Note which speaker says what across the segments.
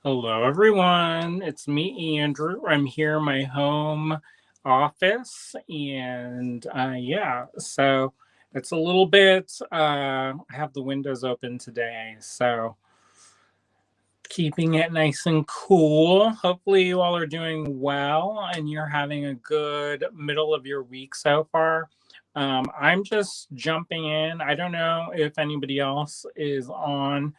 Speaker 1: Hello, everyone. It's me, Andrew. I'm here in my home office, and yeah, so it's a little bit. I have the windows open today, so keeping it nice and cool. Hopefully, you all are doing well and you're having a good middle of your week so far. I'm just jumping in. I don't know if anybody else is on.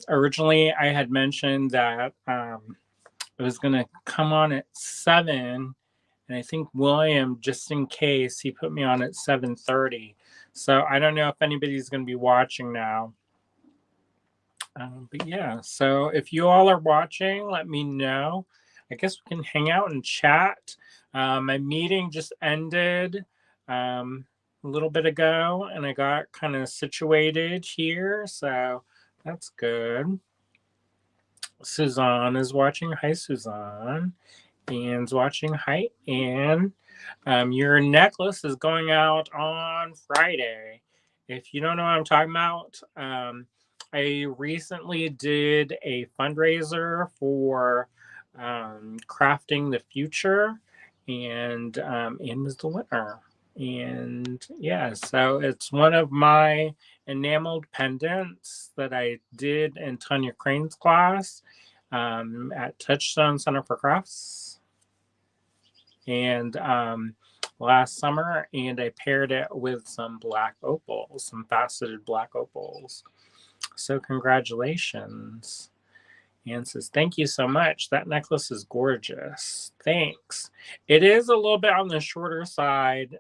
Speaker 1: Originally, I had mentioned that it was going to come on at 7, and I think William, just in case, he put me on at 7:30. So I don't know if anybody's going to be watching now. But yeah, so if you all are watching, let me know. I guess we can hang out and chat. My meeting just ended a little bit ago, and I got kind of situated here, so that's good. Suzanne is watching. Hi, Suzanne. Anne's watching. Hi, Anne. Your necklace is going out on Friday. If you don't know what I'm talking about, I recently did a fundraiser for Crafting the Future, and Anne was the winner. And yeah, so it's one of my enameled pendants that I did in Tanya Crane's class at Touchstone Center for Crafts and last summer, and I paired it with some black opals, some faceted black opals. So congratulations. Anne says, thank you so much. That necklace is gorgeous. Thanks. It is a little bit on the shorter side.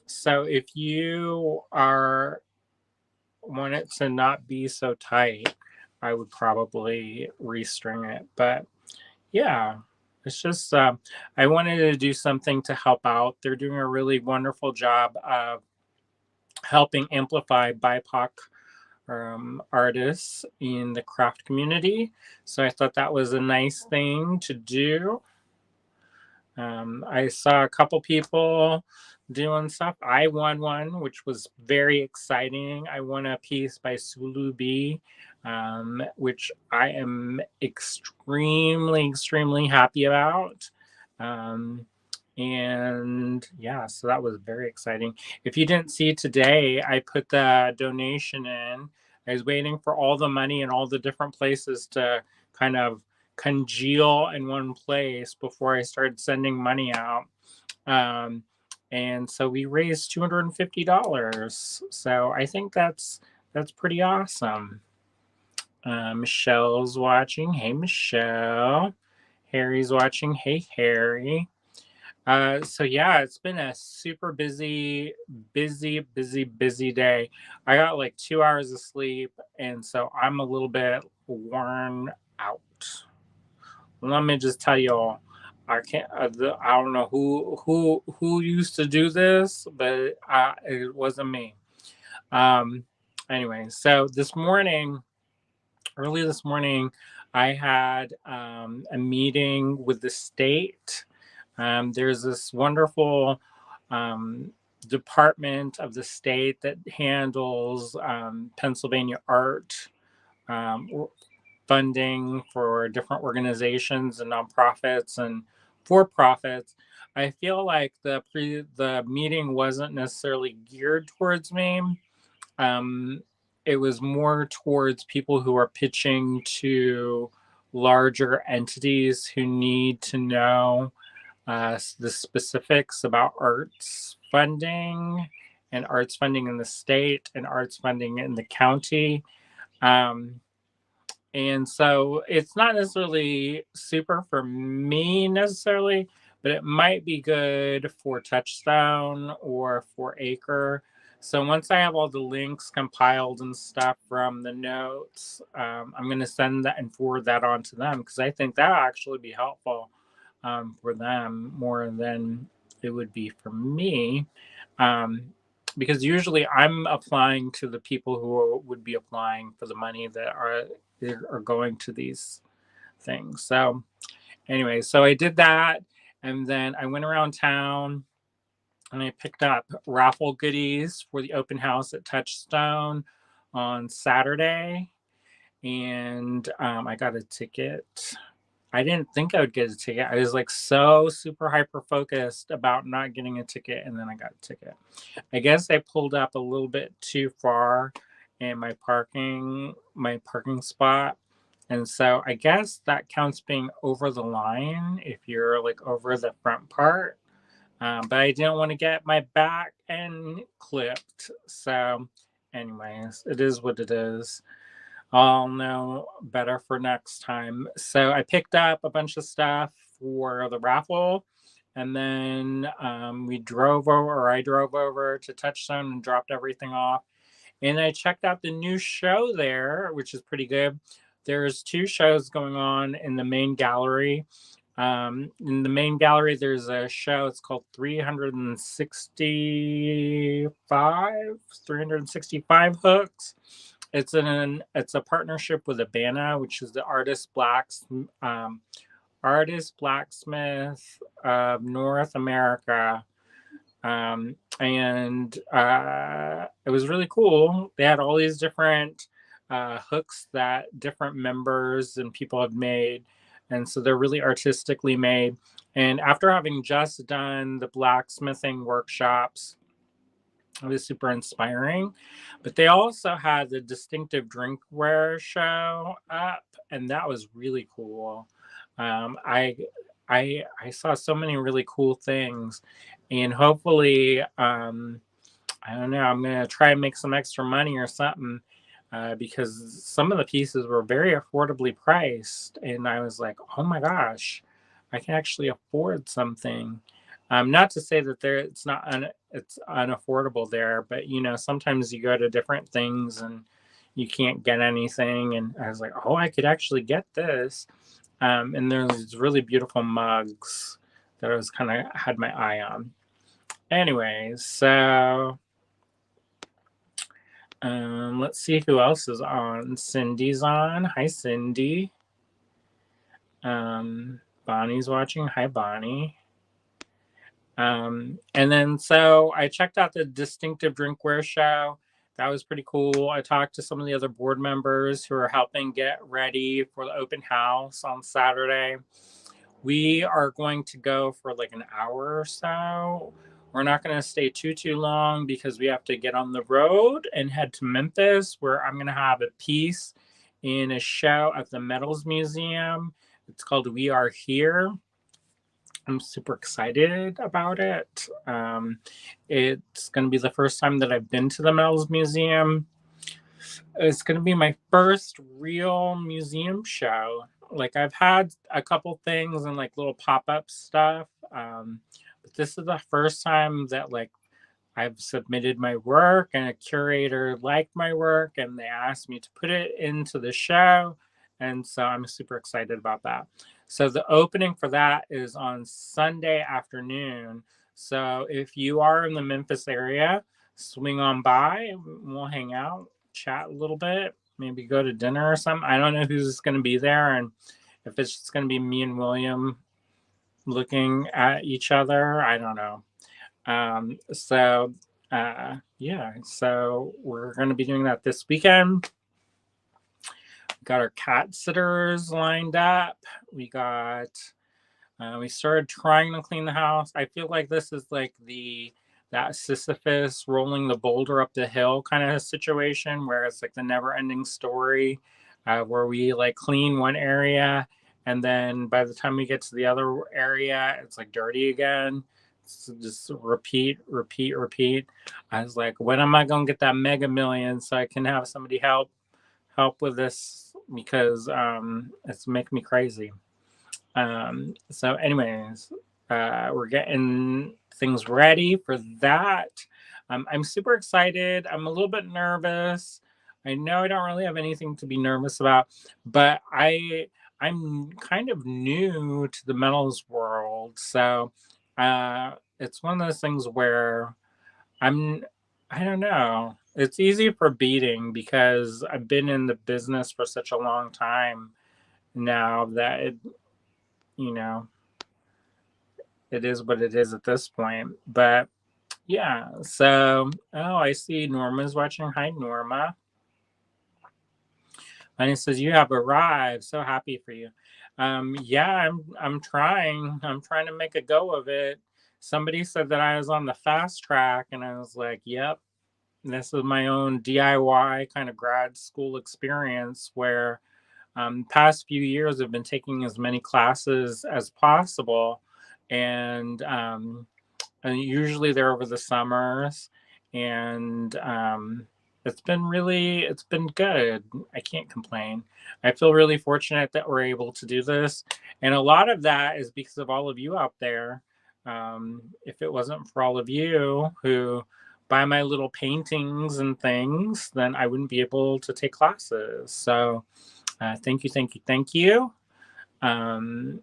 Speaker 1: So if you are want it to not be so tight, I would probably restring it. But yeah, it's just I wanted to do something to help out. They're doing a really wonderful job of helping amplify BIPOC artists in the craft community. So I thought that was a nice thing to do. I saw a couple people doing stuff. I won one, which was very exciting. I won a piece by Sulu B, which I am extremely happy about. Um, and yeah, so that was very exciting. If you didn't see today, I put the donation in. I was waiting for all the money and all the different places to kind of congeal in one place before I started sending money out. Um, and so we raised $250. So I think that's pretty awesome. Michelle's watching. Hey, Michelle. Harry's watching. Hey, Harry. So yeah, it's been a super busy day. I got like 2 hours of sleep, and so I'm a little bit worn out. Let me just tell y'all, I can't. I don't know who used to do this, but it wasn't me. Um, anyway, so early this morning, I had a meeting with the state. There's this wonderful department of the state that handles Pennsylvania art um, funding for different organizations and nonprofits and for profits. I feel like the meeting wasn't necessarily geared towards me. Um, it was more towards people who are pitching to larger entities who need to know the specifics about arts funding and arts funding in the state and arts funding in the county. Um, and so it's not necessarily super for me necessarily, but it might be good for Touchstone or for Acre. So once I have all the links compiled and stuff from the notes, I'm going to send that and forward that on to them because I think that'll actually be helpful for them more than it would be for me. Um, because usually I'm applying to the people who would be applying for the money that are going to these things. So anyway, so I did that, and then I went around town and I picked up raffle goodies for the open house at Touchstone on Saturday. and I got a ticket. I didn't think I would get a ticket. I was like so super hyper focused about not getting a ticket, and then I got a ticket. I guess I pulled up a little bit too far in my parking spot. And so I guess that counts being over the line if you're like over the front part. But I didn't want to get my back end clipped. So, anyways, it is what it is. I'll know better for next time. So I picked up a bunch of stuff for the raffle, and then I drove over to Touchstone and dropped everything off. And I checked out the new show there, which is pretty good. There's two shows going on in the main gallery. In the main gallery, there's a show. It's called 365 Hooks. It's a partnership with Abana, which is the artist blacksmith of North America. And it was really cool. They had all these different hooks that different members and people have made, and so they're really artistically made. And after having just done the blacksmithing workshops, it was super inspiring. But they also had the distinctive drinkware show up, and that was really cool. Um, I I saw so many really cool things, and hopefully, I don't know. I'm gonna try and make some extra money or something, because some of the pieces were very affordably priced, and I was like, oh my gosh, I can actually afford something. Not to say that it's unaffordable there, but sometimes you go to different things and you can't get anything, and I was like, oh, I could actually get this. And there's these really beautiful mugs that I was kind of had my eye on. Anyways, so let's see who else is on. Cindy's on. Hi, Cindy. Bonnie's watching. Hi, Bonnie. And then so I checked out the Distinctive Drinkware show. That was pretty cool. I talked to some of the other board members who are helping get ready for the open house on Saturday. We are going to go for like an hour or so. We're not going to stay too long because we have to get on the road and head to Memphis, where I'm going to have a piece in a show at the Metals Museum. It's called We Are Here. I'm super excited about it. It's going to be the first time that I've been to the Metals Museum. It's going to be my first real museum show. Like, I've had a couple things and like little pop-up stuff, but this is the first time that like I've submitted my work and a curator liked my work and they asked me to put it into the show, and so I'm super excited about that. So the opening for that is on Sunday afternoon. So if you are in the Memphis area, swing on by. We'll hang out, chat a little bit, maybe go to dinner or something. I don't know who's going to be there, and if it's just going to be me and William looking at each other, I don't know. Yeah, so we're going to be doing that this weekend. Got our cat sitters lined up. We started trying to clean the house. I feel like this is like that Sisyphus rolling the boulder up the hill kind of situation, where it's like the never ending story, where we like clean one area, and then by the time we get to the other area, it's like dirty again. So just repeat. I was like, when am I gonna get that Mega Million so I can have somebody help with this, because it's making me crazy. So anyways, we're getting things ready for that. I'm super excited. I'm a little bit nervous. I know I don't really have anything to be nervous about, but I'm kind of new to the metals world. So it's one of those things where I'm I don't know. It's easy for beating because I've been in the business for such a long time now that you know, it is what it is at this point. But yeah, so I see Norma's watching. Hi, Norma. And he says, "You have arrived. So happy for you." Yeah, I'm trying. I'm trying to make a go of it. Somebody said that I was on the fast track, and I was like, "Yep, this is my own DIY kind of grad school experience where past few years I've been taking as many classes as possible, and and usually they're over the summers, and it's been good. I can't complain. I feel really fortunate that we're able to do this, and a lot of that is because of all of you out there. If it wasn't for all of you who buy my little paintings and things, then I wouldn't be able to take classes. So thank you, thank you, thank you. um,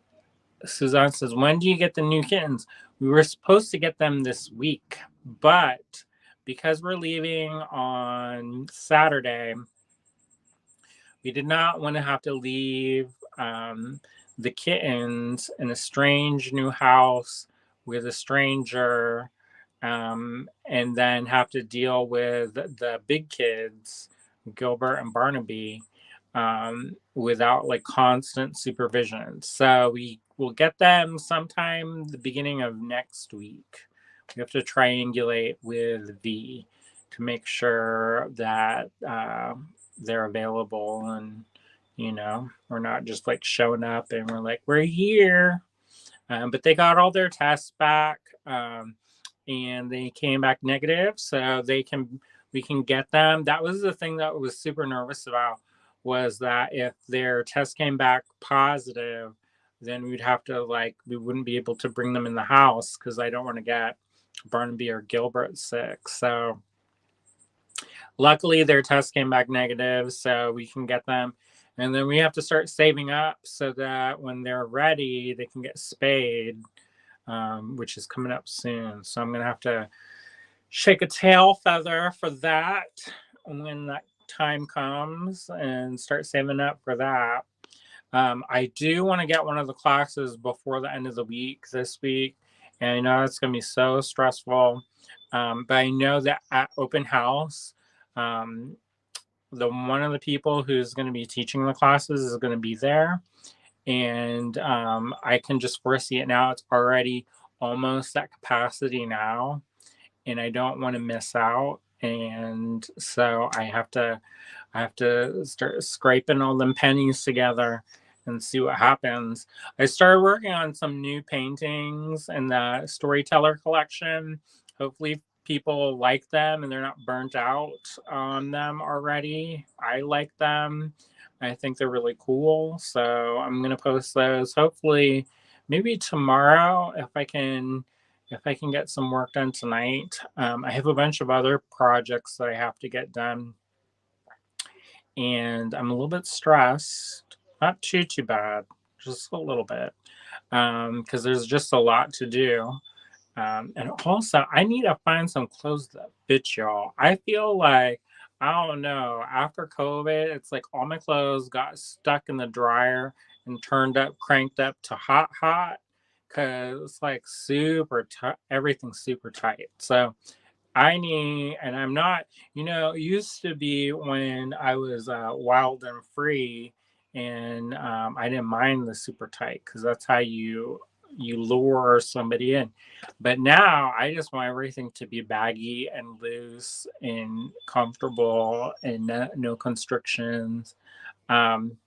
Speaker 1: Suzanne says, "When do you get the new kittens?" We were supposed to get them this week, but because we're leaving on Saturday, we did not want to have to leave um, the kittens in a strange new house with a stranger, and then have to deal with the big kids, Gilbert and Barnaby, without like constant supervision. So we will get them sometime the beginning of next week. We have to triangulate with V to make sure that they're available, and we're not just like showing up and we're like, we're here. But they got all their tests back, and they came back negative, so we can get them. That was the thing that I was super nervous about, was that if their test came back positive, then we'd have to like we wouldn't be able to bring them in the house because I don't want to get Barnaby or Gilbert sick. So luckily, their test came back negative, so we can get them. And then we have to start saving up so that when they're ready, they can get spayed, which is coming up soon. So I'm going to have to shake a tail feather for that when that time comes and start saving up for that. I do want to get one of the classes before the end of the week this week. And I know it's going to be so stressful. But I know that at open house, um, the one of the people who's going to be teaching the classes is going to be there, and I can just foresee it now. It's already almost at capacity now, and I don't want to miss out. And so I have to start scraping all them pennies together and see what happens. I started working on some new paintings in the storyteller collection. Hopefully people like them and they're not burnt out on them already. I like them. I think they're really cool. So I'm gonna post those hopefully maybe tomorrow if I can get some work done tonight. I have a bunch of other projects that I have to get done, and I'm a little bit stressed. Not too bad, just a little bit, because there's just a lot to do. And also, I need to find some clothes that fit y'all. I feel like, I don't know, after COVID, it's like all my clothes got stuck in the dryer and turned up, cranked up to hot, hot, because it's like super tight, everything's super tight. So I need, and I'm not, it used to be when I was wild and free, and I didn't mind the super tight because that's how you lure somebody in. But now I just want everything to be baggy and loose and comfortable and no constrictions. Um,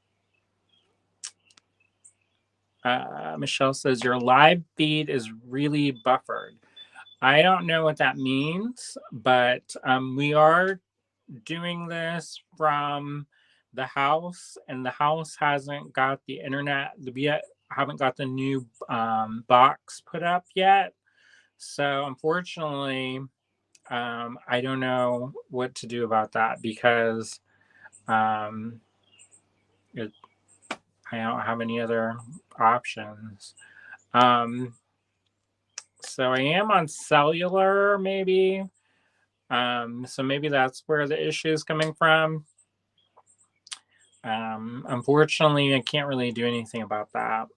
Speaker 1: Michelle says your live feed is really buffered. I don't know what that means, but we are doing this from the house, and the house hasn't got the internet. We haven't got the new box put up yet. So unfortunately, I don't know what to do about that because um, it, I don't have any other options. Um, so I am on cellular, maybe. So maybe that's where the issue is coming from. Unfortunately, I can't really do anything about that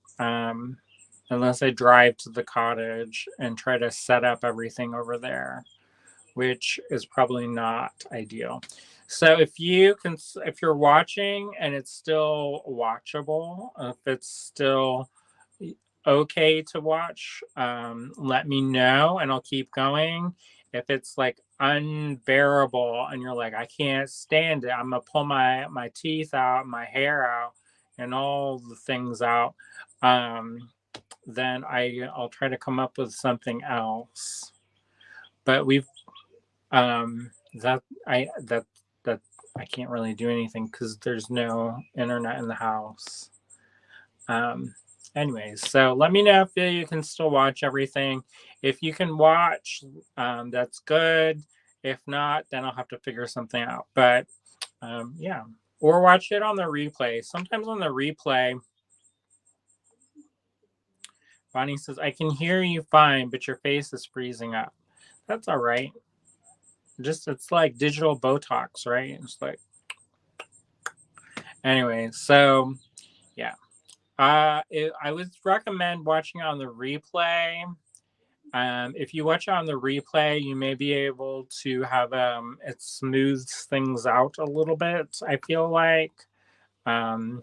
Speaker 1: unless I drive to the cottage and try to set up everything over there, which is probably not ideal. So if you're watching and it's still watchable, if it's still okay to watch, let me know and I'll keep going. If it's like unbearable and you're like, I can't stand it, I'm gonna pull my teeth out, my hair out, and all the things out, then I'll try to come up with something else. But we've that I that that I can't really do anything because there's no internet in the house. Um, Anyways, so let me know if you can still watch everything. If you can watch, that's good. If not, then I'll have to figure something out. But yeah, or watch it on the replay. Sometimes on the replay, Bonnie says, "I can hear you fine, but your face is freezing up." That's all right. Just it's like digital Botox, right? It's like anyway. So yeah, I would recommend watching it on the replay. If you watch it on the replay, you may be able to have it smooths things out a little bit. I feel like. Um,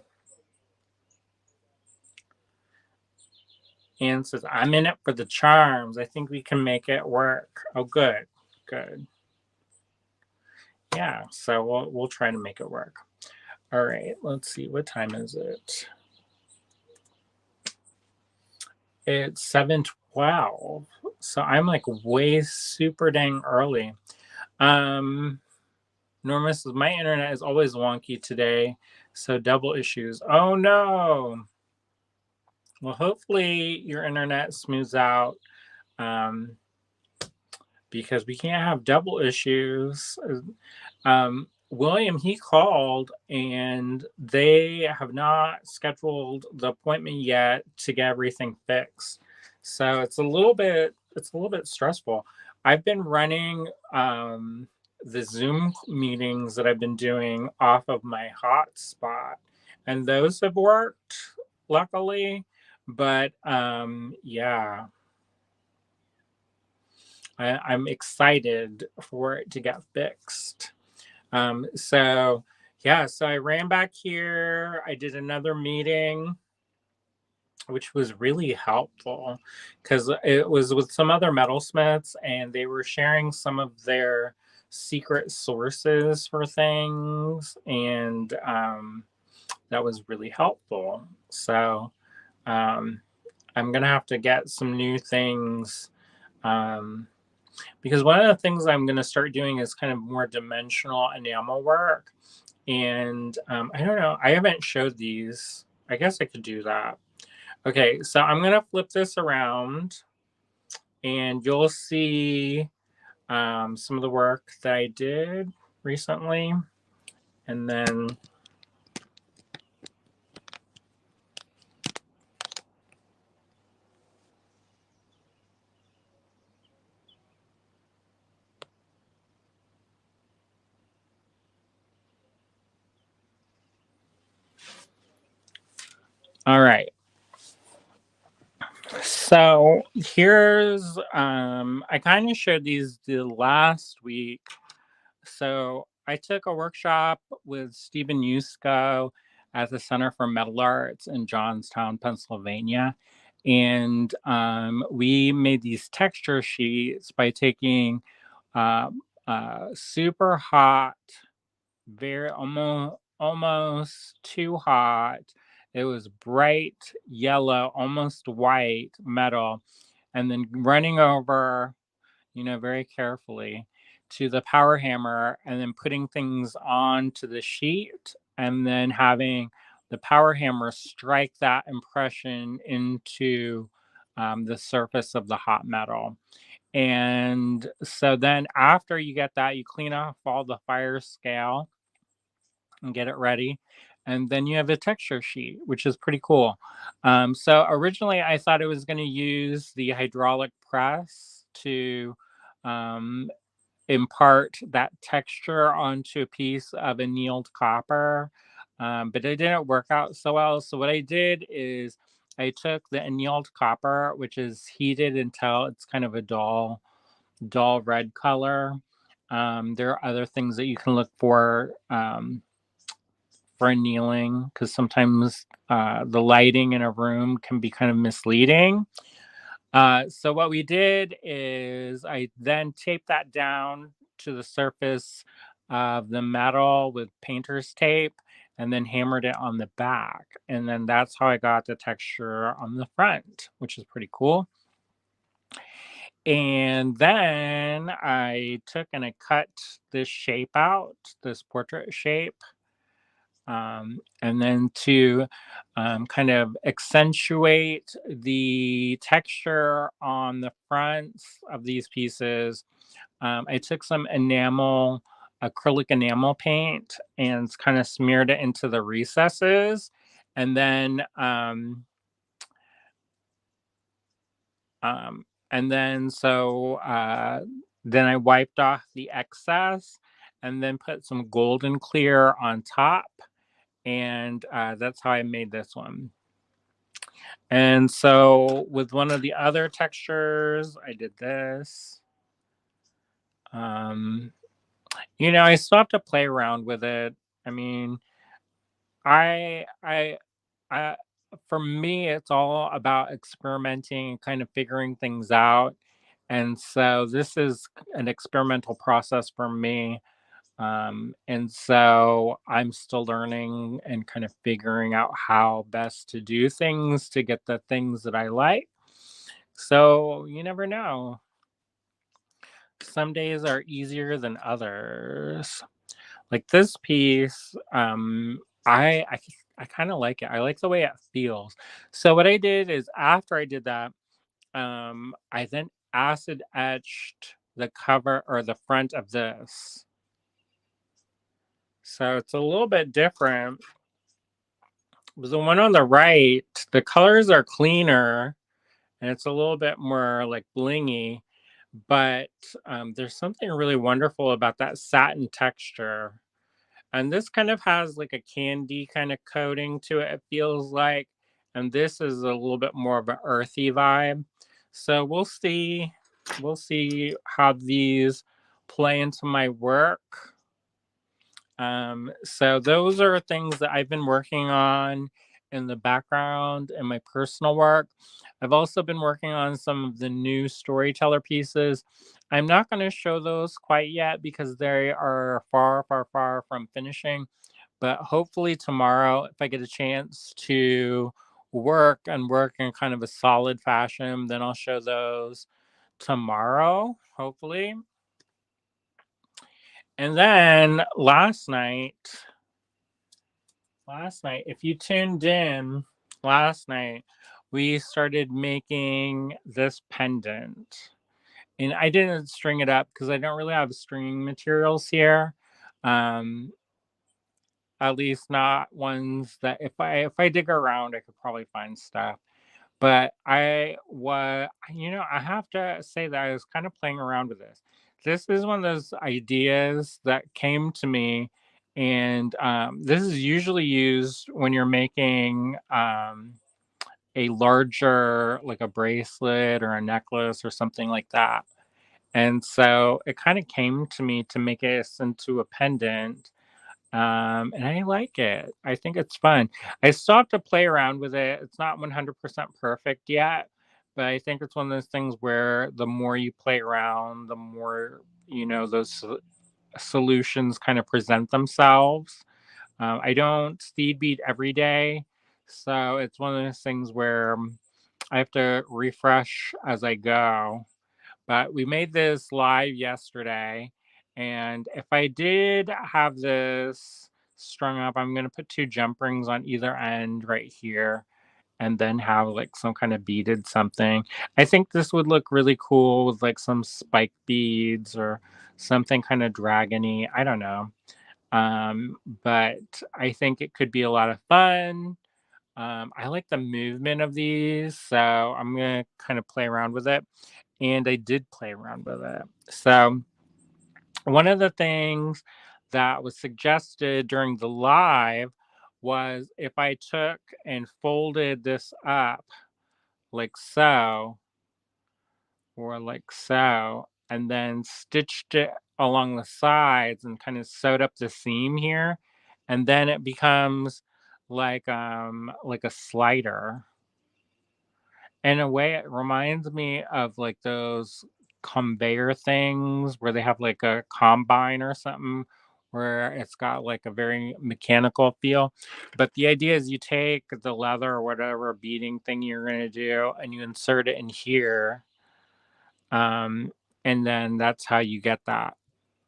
Speaker 1: Anne says, "I'm in it for the charms. I think we can make it work." Oh, good, good. Yeah, so we'll try to make it work. All right, let's see. What time is it? It's 7:12. So I'm like way super dang early. Um Norma says my internet is always wonky today, so double issues. Oh no. Well, hopefully your internet smooths out. Um because we can't have double issues. William, he called and they have not scheduled the appointment yet to get everything fixed. So it's a little bit stressful. I've been running the Zoom meetings that I've been doing off of my hotspot, and those have worked luckily. But yeah, I'm excited for it to get fixed. So yeah, so I ran back here. I did another meeting, which was really helpful because it was with some other metalsmiths and they were sharing some of their secret sources for things. And that was really helpful. So um, I'm going to have to get some new things. Um, because one of the things I'm going to start doing is kind of more dimensional enamel work. And I don't know, I haven't showed these. I guess I could do that. Okay, so I'm going to flip this around and you'll see some of the work that I did recently. And then, all right. So here's, I kind of showed these the last week. So I took a workshop with Stephen Yusko at the Center for Metal Arts in Johnstown, Pennsylvania. And we made these texture sheets by taking super hot, very almost too hot. It was bright yellow, almost white metal, and then running over, very carefully to the power hammer and then putting things onto the sheet and then having the power hammer strike that impression into the surface of the hot metal. And so then after you get that, you clean off all the fire scale and get it ready. And then you have a texture sheet, which is pretty cool. So originally I thought it was going to use the hydraulic press to um, impart that texture onto a piece of annealed copper, but it didn't work out so well. So what I did is I took the annealed copper, which is heated until it's kind of a dull red color. There are other things that you can look for kneeling because sometimes the lighting in a room can be kind of misleading. So what we did is I then taped that down to the surface of the metal with painter's tape and then hammered it on the back. And then that's how I got the texture on the front, which is pretty cool. And then I took and I cut this shape out, this portrait shape. And then to kind of accentuate the texture on the fronts of these pieces, I took some enamel, acrylic enamel paint, and kind of smeared it into the recesses. And um, then I wiped off the excess and then put some golden clear on top. And that's how I made this one. And so with one of the other textures, I did this. Um, I still have to play around with it. I mean, I, for me, it's all about experimenting and kind of figuring things out. And so this is an experimental process for me. And so I'm still learning and kind of figuring out how best to do things to get the things that I like. So you never know. Some days are easier than others. Like this piece, I kind of like it. I like the way it feels. So what I did is after I did that, I then acid etched the cover or the front of this. So it's a little bit different. The one on the right, the colors are cleaner and it's a little bit more like blingy, but there's something really wonderful about that satin texture. And this kind of has like a candy kind of coating to it, it feels like. And this is a little bit more of an earthy vibe. So we'll see. We'll see how these play into my work. So those are things that I've been working on in the background in my personal work. I've also been working on some of the new storyteller pieces. I'm not going to show those quite yet because they are far, far, far from finishing. But hopefully tomorrow, if I get a chance to work in kind of a solid fashion, then I'll show those tomorrow, hopefully. And then last night, if you tuned in last night, we started making this pendant. And I didn't string it up because I don't really have stringing materials here. Um, at least not ones that if I dig around, I could probably find stuff. But I have to say that I was kind of playing around with this. This is one of those ideas that came to me, and this is usually used when you're making a larger, like a bracelet or a necklace or something like that. And so it kind of came to me to make it into a pendant, and I like it. I think it's fun. I still have to play around with it. It's not 100% perfect yet, but I think it's one of those things where the more you play around, the more, solutions kind of present themselves. I don't speed beat every day. So it's one of those things where I have to refresh as I go. But we made this live yesterday. And if I did have this strung up, I'm going to put two jump rings on either end right here and then have like some kind of beaded something. I think this would look really cool with like some spike beads or something kind of dragony. I don't know. But I think it could be a lot of fun. I like the movement of these, so I'm gonna kind of play around with it. And I did play around with it. So one of the things that was suggested during the live was if I took and folded this up like so, or like so, and then stitched it along the sides and kind of sewed up the seam here, and then it becomes like a slider. In a way, it reminds me of like those conveyor things where they have like a combine or something where it's got like a very mechanical feel. But the idea is you take the leather or whatever beading thing you're going to do and you insert it in here. Um, and then that's how you get that.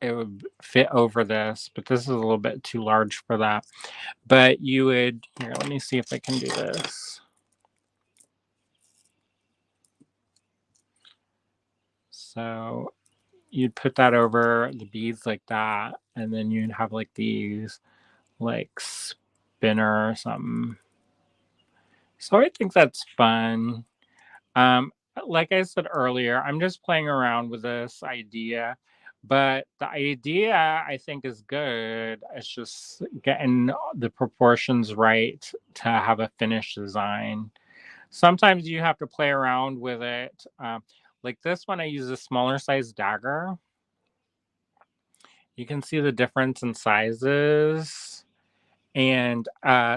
Speaker 1: It would fit over this, but this is a little bit too large for that. But you would, here, let me see if I can do this. So you'd put that over the beads like that, and then you'd have like these like spinner or something. So I think that's fun. Um, like I said earlier, I'm just playing around with this idea, but the idea I think is good. It's just getting the proportions right to have a finished design. Sometimes you have to play around with it. Like this one, I use a smaller size dagger. You can see the difference in sizes. And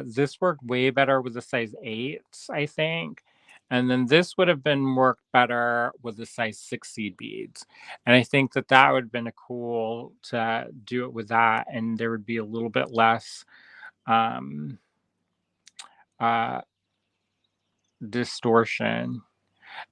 Speaker 1: this worked way better with the size 8, I think. And then this would have been worked better with the size 6 seed beads. And I think that that would have been a cool to do it with that. And there would be a little bit less um, uh, distortion.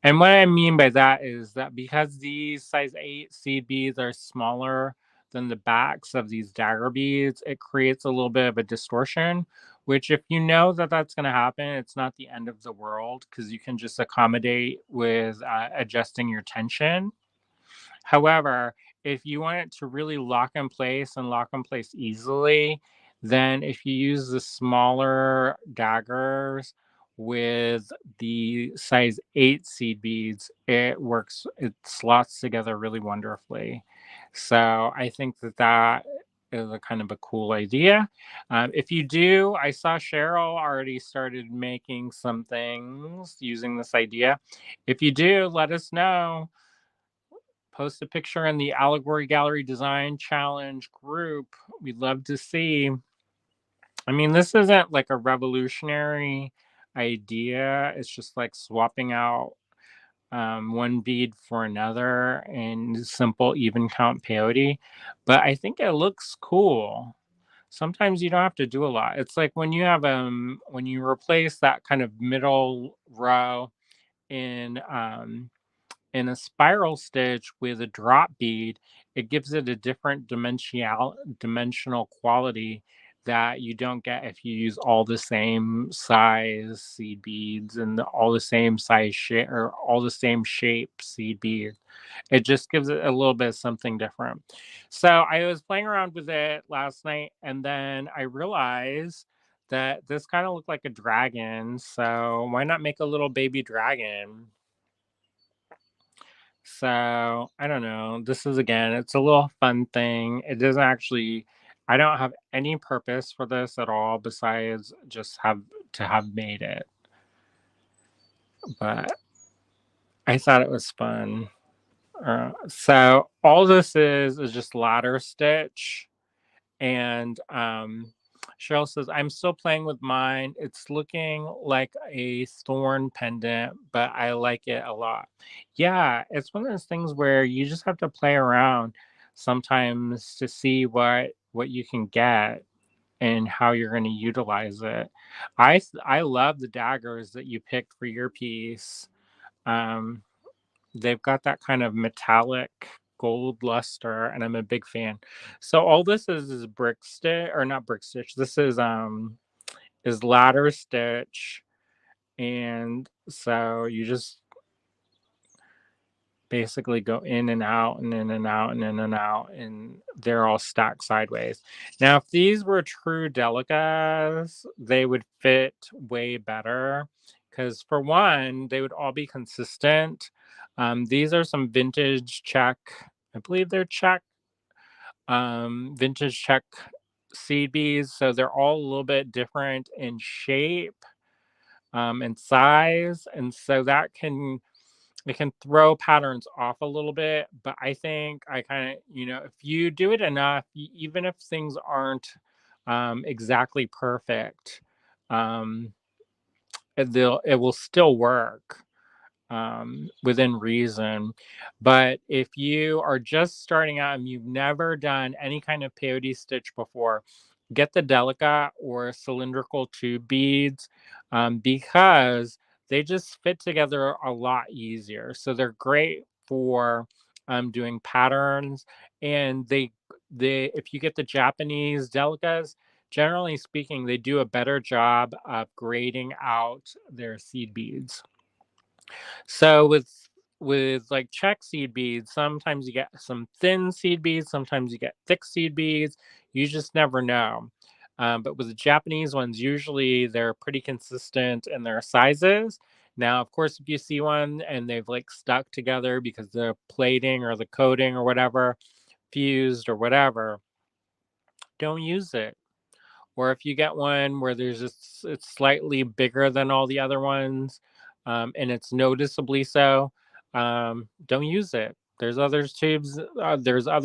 Speaker 1: And what I mean by that is that because these size 8 seed beads are smaller than the backs of these dagger beads, it creates a little bit of a distortion, which if you know that that's going to happen, it's not the end of the world because you can just accommodate with adjusting your tension. However, if you want it to really lock in place and lock in place easily, then if you use the smaller daggers with the size 8 seed beads, it works, it slots together really wonderfully. So I think that that is a kind of a cool idea. If you do, I saw Cheryl already started making some things using this idea. If you do, let us know. Post a picture in the Allegory Gallery Design Challenge group. We'd love to see. I mean, this isn't like a revolutionary idea. It's just like swapping out one bead for another in simple even count peyote. But I think it looks cool. Sometimes you don't have to do a lot. It's like when you replace that kind of middle row in in a spiral stitch with a drop bead, it gives it a different dimensional quality that you don't get if you use all the same size seed beads and all the same size shape or all the same shape seed bead. It just gives it a little bit of something different. So I was playing around with it last night and then I realized that this kind of looked like a dragon. So why not make a little baby dragon? So I don't know. This is again, it's a little fun thing. It doesn't actually, I don't have any purpose for this at all besides just have to have made it. But I thought it was fun. So all this is just ladder stitch. And Cheryl says, I'm still playing with mine. It's looking like a thorn pendant, but I like it a lot. Yeah, it's one of those things where you just have to play around sometimes to see what you can get and how you're going to utilize it. I love the daggers that you picked for your piece. Um, they've got that kind of metallic gold luster, and I'm a big fan. So all this is brick stitch or not brick stitch. This is ladder stitch, and so you just basically go in and out and in and out and in and out, and they're all stacked sideways. Now, if these were true delicas, they would fit way better because, for one, they would all be consistent. These are some vintage Czech, I believe they're Czech, vintage Czech seed beads. So they're all a little bit different in shape and size, and so that can it can throw patterns off a little bit, but I think I kind of, if you do it enough, even if things aren't exactly perfect, um, it will still work within reason. But if you are just starting out and you've never done any kind of peyote stitch before, get the delicate or cylindrical tube beads, because they just fit together a lot easier. So they're great for doing patterns, and they if you get the Japanese delicates, generally speaking, they do a better job of grading out their seed beads. So with like check seed beads, sometimes you get some thin seed beads, sometimes you get thick seed beads. You just never know. But with the Japanese ones, usually they're pretty consistent in their sizes. Now, of course, if you see one and they've like stuck together because the plating or the coating or whatever fused or whatever, don't use it. Or if you get one where it's slightly bigger than all the other ones, and it's noticeably so, don't use it. There's other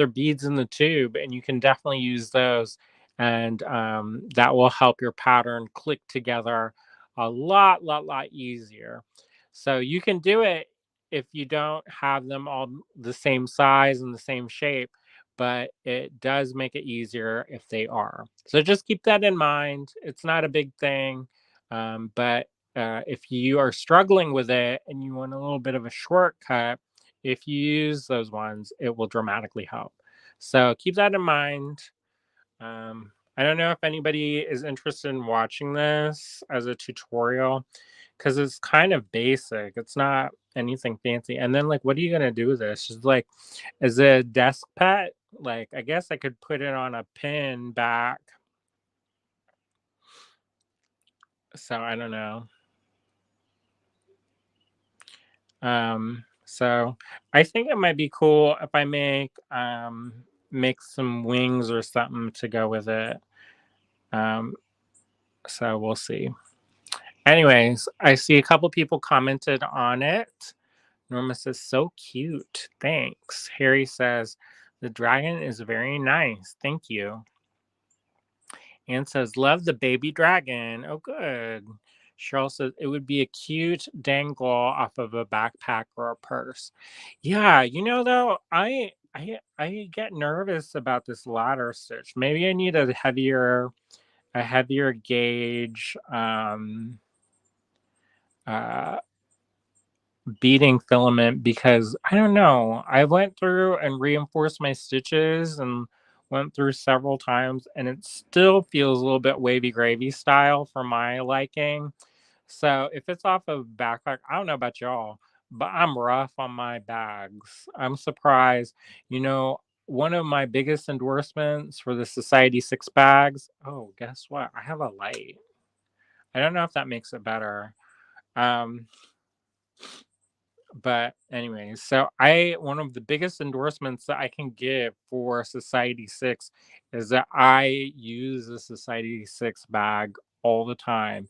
Speaker 1: beads in the tube, and you can definitely use those, and that will help your pattern click together a lot easier. So you can do it if you don't have them all the same size and the same shape, but it does make it easier if they are. So just keep that in mind. It's not a big thing, but if you are struggling with it and you want a little bit of a shortcut, if you use those ones, it will dramatically help. So keep that in mind. I don't know if anybody is interested in watching this as a tutorial because it's kind of basic. It's not anything fancy. And then, like, what are you gonna do with this? Just like, as a desk pet? Like, I guess I could put it on a pin back. So I don't know. So I think it might be cool if I make some wings or something to go with it. Um, so we'll see. Anyways, I see a couple people commented on it. Norma says, so cute. Thanks. Harry says, the dragon is very nice. Thank you. Anne says, love the baby dragon. Oh, good. Cheryl says, it would be a cute dangle off of a backpack or a purse. Yeah, though, I get nervous about this ladder stitch. Maybe I need a heavier gauge uh beading filament, because I don't know. I went through and reinforced my stitches and went through several times, and it still feels a little bit wavy gravy style for my liking. So if it's off of backpack, I don't know about y'all, but I'm rough on my bags. I'm surprised. You know, One of my biggest endorsements for the Society 6 bags. Oh, guess what? I have a light. I don't know if that makes it better. Um, but anyways, so I one of the biggest endorsements that I can give for Society 6 is that I use the Society 6 bag all the time,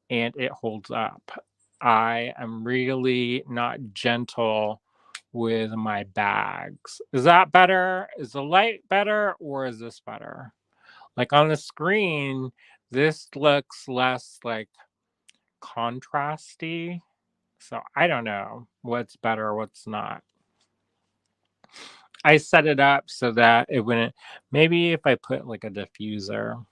Speaker 1: and it holds up. I am really not gentle with my bags. Is that better? Is the light better, or is this better? Like on the screen, this looks less like contrasty. So I don't know what's better, what's not. I set it up so that it wouldn't. Maybe if I put like a diffuser.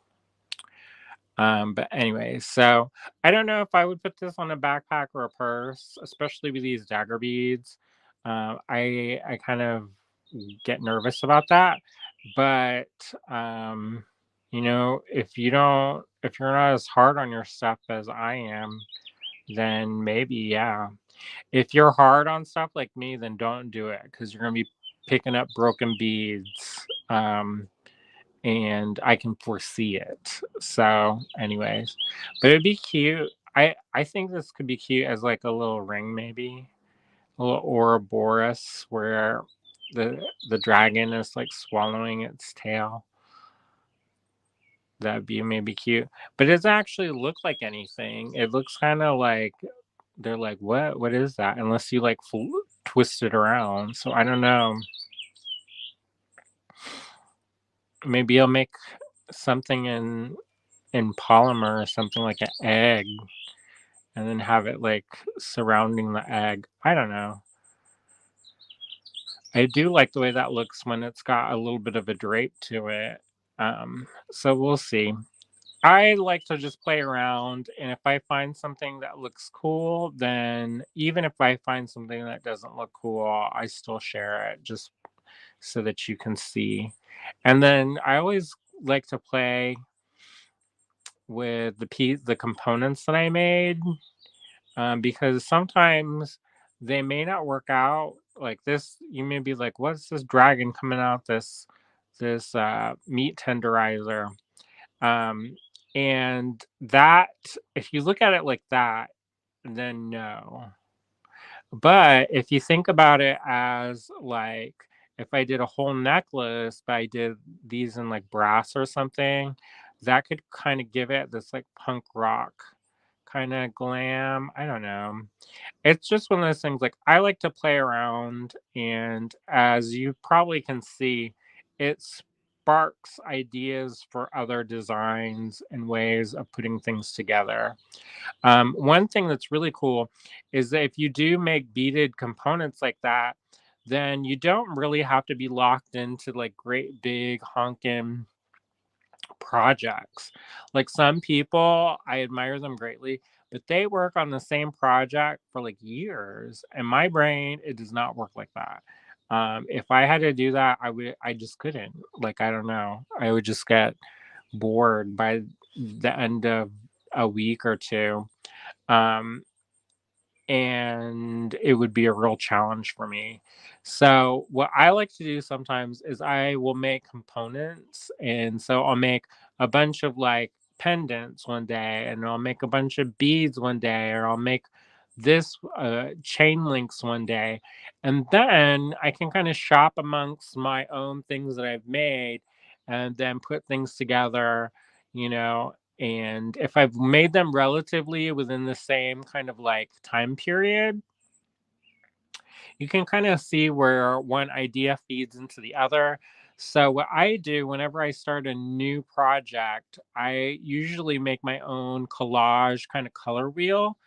Speaker 1: But anyway, so I don't know if I would put this on a backpack or a purse, especially with these dagger beads. I kind of get nervous about that. But if you're not as hard on your stuff as I am, then maybe yeah. If you're hard on stuff like me, then don't do it because you're gonna be picking up broken beads. And I can foresee it. So, anyways, but it'd be cute. I think this could be cute as like a little ring, maybe a little Ouroboros, where the dragon is like swallowing its tail. That'd be maybe cute, but it doesn't actually look like anything. It looks kind of like they're like, what? What is that? Unless you like twisted around. So I don't know. Maybe I'll make something in polymer or something like an egg and then have it like surrounding the egg. I don't know. I do like the way that looks when it's got a little bit of a drape to it. So we'll see. I like to just play around, and if I find something that looks cool, then even if I find something that doesn't look cool, I still share it just so that you can see. And then I always like to play with the components that I made, because sometimes they may not work out. Like this, you may be like, "What's this dragon coming out this meat tenderizer?" Um, and that, if you look at it like that, then no. But if you think about it as like, if I did a whole necklace, but I did these in like brass or something, that could kind of give it this like punk rock kind of glam. I don't know. It's just one of those things, like, I like to play around, and as you probably can see, it sparks ideas for other designs and ways of putting things together. One thing that's really cool is that if you do make beaded components like that, then you don't really have to be locked into, like, great big honking projects. Like some people, I admire them greatly, but they work on the same project for like years. And my brain, it does not work like that. If I had to do that, I just couldn't. Like, I don't know. I would just get bored by the end of a week or two. Um, and it would be a real challenge for me. So, what I like to do sometimes is I will make components, and so I'll make a bunch of like pendants one day, and I'll make a bunch of beads one day, or I'll make this chain links one day, and then I can kind of shop amongst my own things that I've made, and then put things together, you know, and if I've made them relatively within the same kind of like time period, you can kind of see where one idea feeds into the other. So, what I do whenever I start a new project, I usually make my own collage kind of color wheel.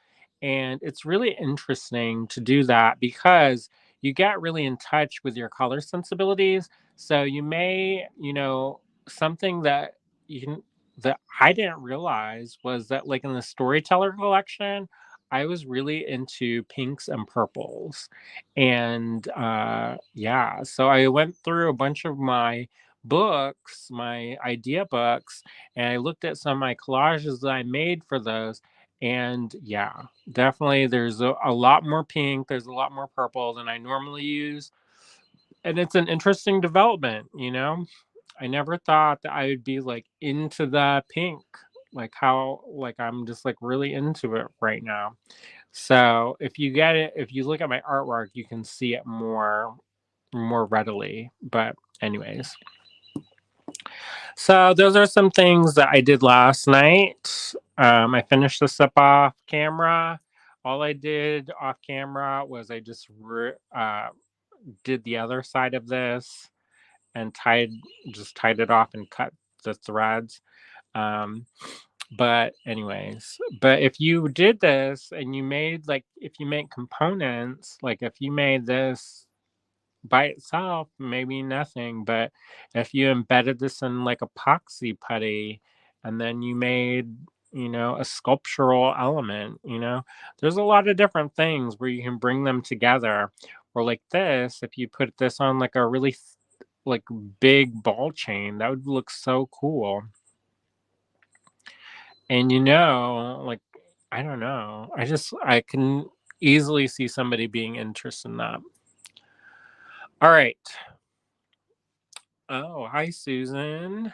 Speaker 1: And it's really interesting to do that because you get really in touch with your color sensibilities. So, you may, something that you can, that I didn't realize was that, like in the storyteller collection, I was really into pinks and purples. And yeah, so I went through a bunch of my books, my idea books, and I looked at some of my collages that I made for those. And yeah, definitely there's a lot more pink, there's a lot more purple than I normally use. And it's an interesting development, you know? I never thought that I would be like into the pink, like how, like I'm just like really into it right now. So if you look at my artwork, you can see it more readily. But anyways, so those are some things that I did last night. I finished this up off camera. All I did off camera was I just did the other side of this and tied it off and cut the threads. Um, but anyways, but if you did this and you made like if you make components, like if you made this by itself, maybe nothing, but if you embedded this in like epoxy putty and then you made, a sculptural element, there's a lot of different things where you can bring them together. Or like this, if you put this on like a really like big ball chain, that would look so cool. And like, I don't know. I can easily see somebody being interested in that. All right. Oh, hi, Susan.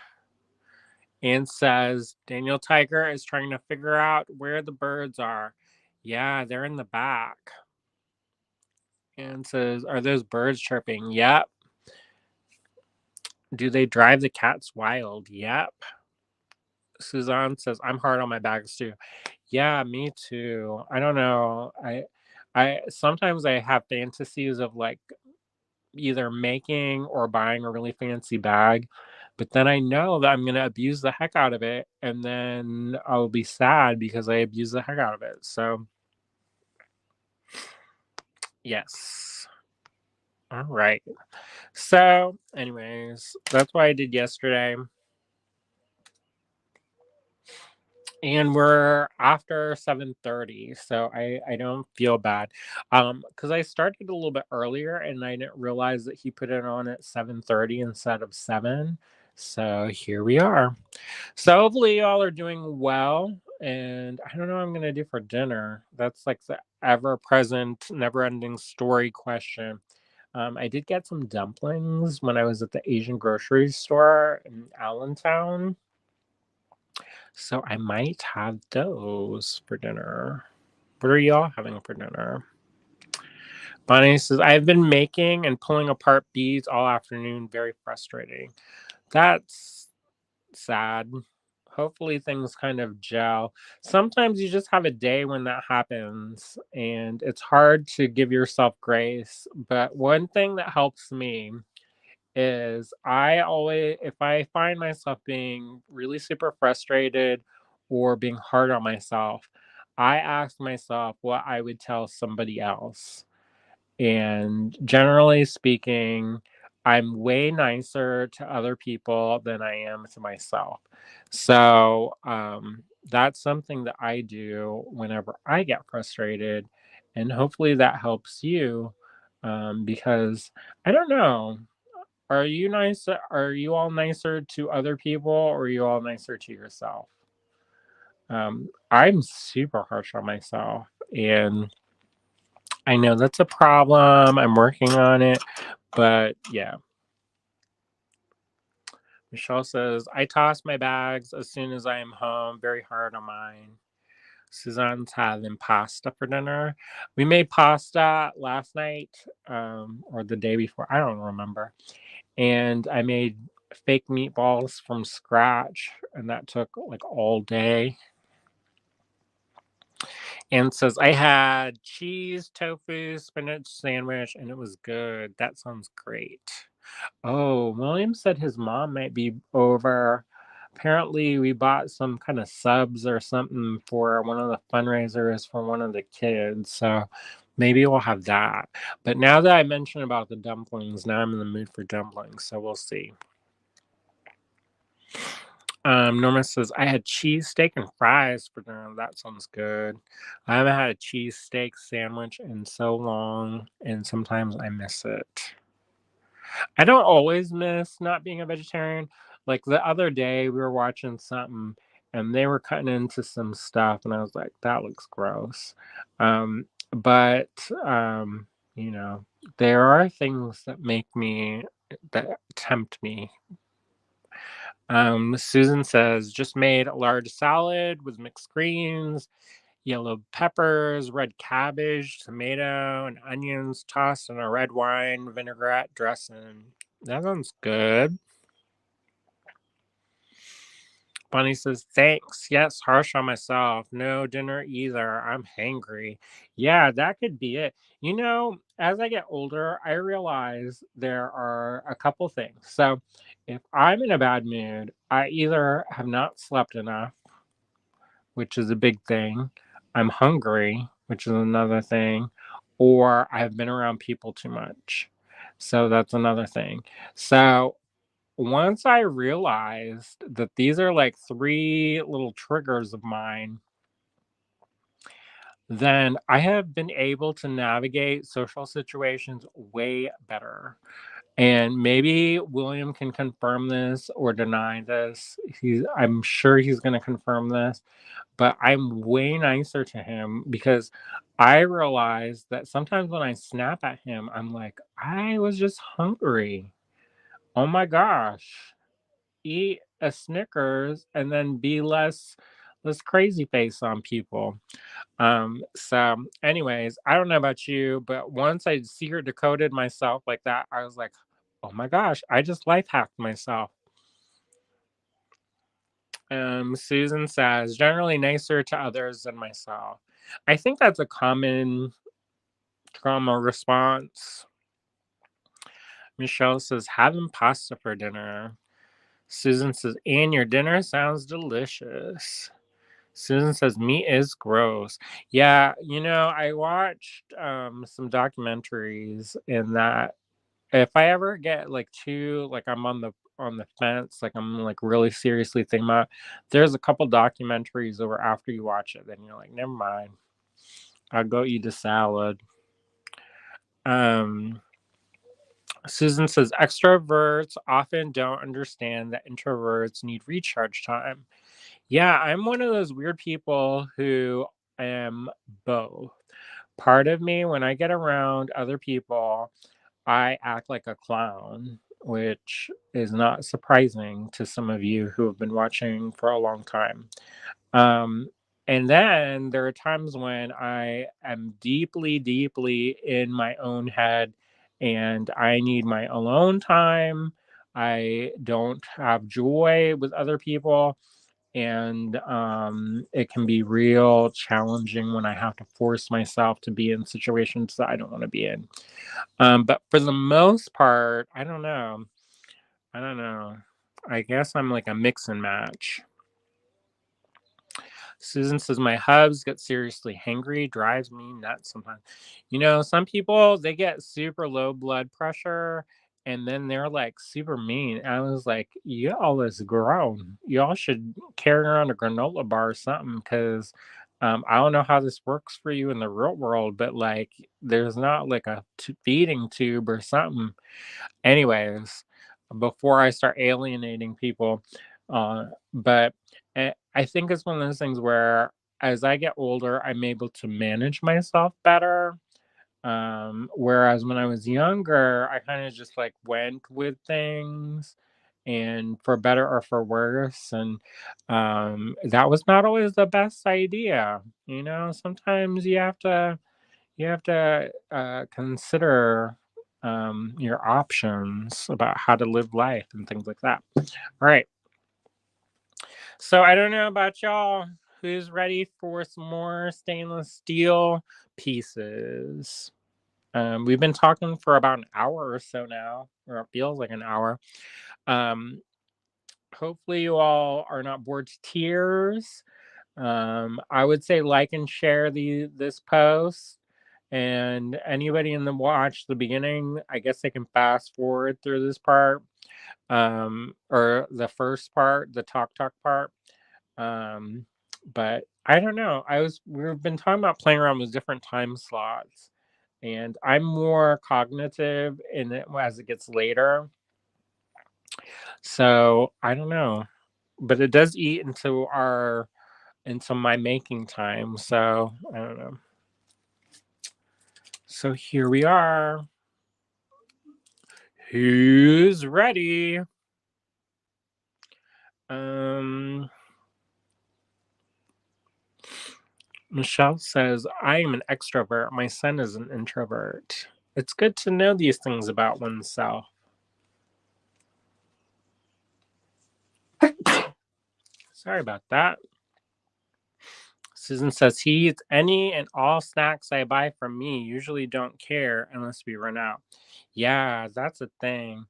Speaker 1: And says Daniel Tiger is trying to figure out where the birds are. Yeah, they're in the back. And says, are those birds chirping? Yep. Do they drive the cats wild? Yep. Suzanne says, I'm hard on my bags too. Yeah, me too. I don't know. I sometimes I have fantasies of, like, either making or buying a really fancy bag, but then I know that I'm gonna abuse the heck out of it, and then I'll be sad because I abused the heck out of it, so, yes. Alright. So, anyways, that's what I did yesterday, and we're after 7:30, so I don't feel bad. Because I started a little bit earlier, and I didn't realize that he put it on at 7:30 instead of 7, so here we are. So hopefully y'all are doing well, and I don't know what I'm gonna do for dinner. That's like the ever-present, never-ending story question. I did get some dumplings when I was at the Asian grocery store in Allentown, so I might have those for dinner. What are y'all having for dinner? Bonnie says, I've been making and pulling apart beads all afternoon. Very frustrating. That's sad. Hopefully things kind of gel. Sometimes you just have a day when that happens and it's hard to give yourself grace. But one thing that helps me is I always, if I find myself being really super frustrated or being hard on myself, I ask myself what I would tell somebody else. And generally speaking, I'm way nicer to other people than I am to myself. So that's something that I do whenever I get frustrated. And hopefully that helps you because I don't know. Are you nice? Are you all nicer to other people or are you all nicer to yourself? I'm super harsh on myself. And I know that's a problem. I'm working on it. But yeah, Michelle says, I toss my bags as soon as I am home. Very hard on mine. Suzanne's having pasta for dinner. We made pasta last night or the day before. I don't remember. And I made fake meatballs from scratch. And that took like all day. And says, I had cheese, tofu, spinach sandwich, and it was good. That sounds great. Oh, William said his mom might be over. Apparently, we bought some kind of subs or something for one of the fundraisers for one of the kids. So maybe we'll have that. But now that I mentioned about the dumplings, now I'm in the mood for dumplings. So we'll see. Norma says, I had cheesesteak and fries for dinner. That sounds good. I haven't had a cheesesteak sandwich in so long, and sometimes I miss it. I don't always miss not being a vegetarian. Like the other day, we were watching something and they were cutting into some stuff, and I was like, that looks gross. But, you know, there are things that that tempt me. Susan says, just made a large salad with mixed greens, yellow peppers, red cabbage, tomato, and onions tossed in a red wine vinaigrette dressing. That sounds good. Bunny says, thanks. Yes, harsh on myself. No dinner either. I'm hangry. Yeah, that could be it. You know, as I get older, I realize there are a couple things. So if I'm in a bad mood, I either have not slept enough, which is a big thing, I'm hungry, which is another thing, or I've been around people too much. So that's another thing. So once I realized that these are like 3 little triggers of mine, then I have been able to navigate social situations way better. And maybe William can confirm this or deny this. I'm sure he's gonna confirm this, but I'm way nicer to him because I realize that sometimes when I snap at him, I'm like, "I was just hungry. Oh my gosh." Eat a Snickers and then be less crazy face on people. So anyways, I don't know about you, but once I secret decoded myself like that, I was like, oh my gosh, I just life hacked myself. Susan says, generally nicer to others than myself. I think that's a common. Trauma response. Michelle says, having pasta for dinner. Susan says, and your dinner sounds delicious. Susan says, meat is gross. Yeah, I watched some documentaries in that if I ever get like too like I'm on the fence, like I'm like really seriously thinking about, there's a couple documentaries where after you watch it, then you're like, never mind. I'll go eat a salad. Um Susan says extroverts often don't understand that introverts need recharge time. Yeah, I'm one of those weird people who am both. Part of me, when I get around other people, I act like a clown, which is not surprising to some of you who have been watching for a long time. Um, and then there are times when I am deeply, deeply in my own head and I need my alone time. I don't have joy with other people. And it can be real challenging when I have to force myself to be in situations that I don't want to be in. But for the most part, I don't know. I don't know. I guess I'm like a mix and match. Susan says, my hubs get seriously hangry, drives me nuts sometimes. Some people, they get super low blood pressure and then they're like super mean. I was like, y'all is grown. Y'all should carry around a granola bar or something because I don't know how this works for you in the real world, but like there's not like a feeding tube or something. Anyways, before I start alienating people, but I think it's one of those things where as I get older, I'm able to manage myself better. Whereas when I was younger, I kind of just like went with things and for better or for worse. And that was not always the best idea. Sometimes you have to consider your options about how to live life and things like that. All right. So I don't know about y'all. Who's ready for some more stainless steel pieces? We've been talking for about an hour or so now, or it feels like an hour. Um, Hopefully you all are not bored to tears. I would say like and share this post. And anybody in the watch the beginning, I guess they can fast forward through this part, or the first part, the talk part. Um, but I don't know. We've been talking about playing around with different time slots, and I'm more cognitive in it as it gets later. So I don't know, but it does eat into my making time. So I don't know. So here we are. Who's ready? Um, Michelle says, I am an extrovert. My son is an introvert. It's good to know these things about oneself. Sorry about that. Susan says, he eats any and all snacks I buy from me. Usually don't care unless we run out. Yeah, that's a thing.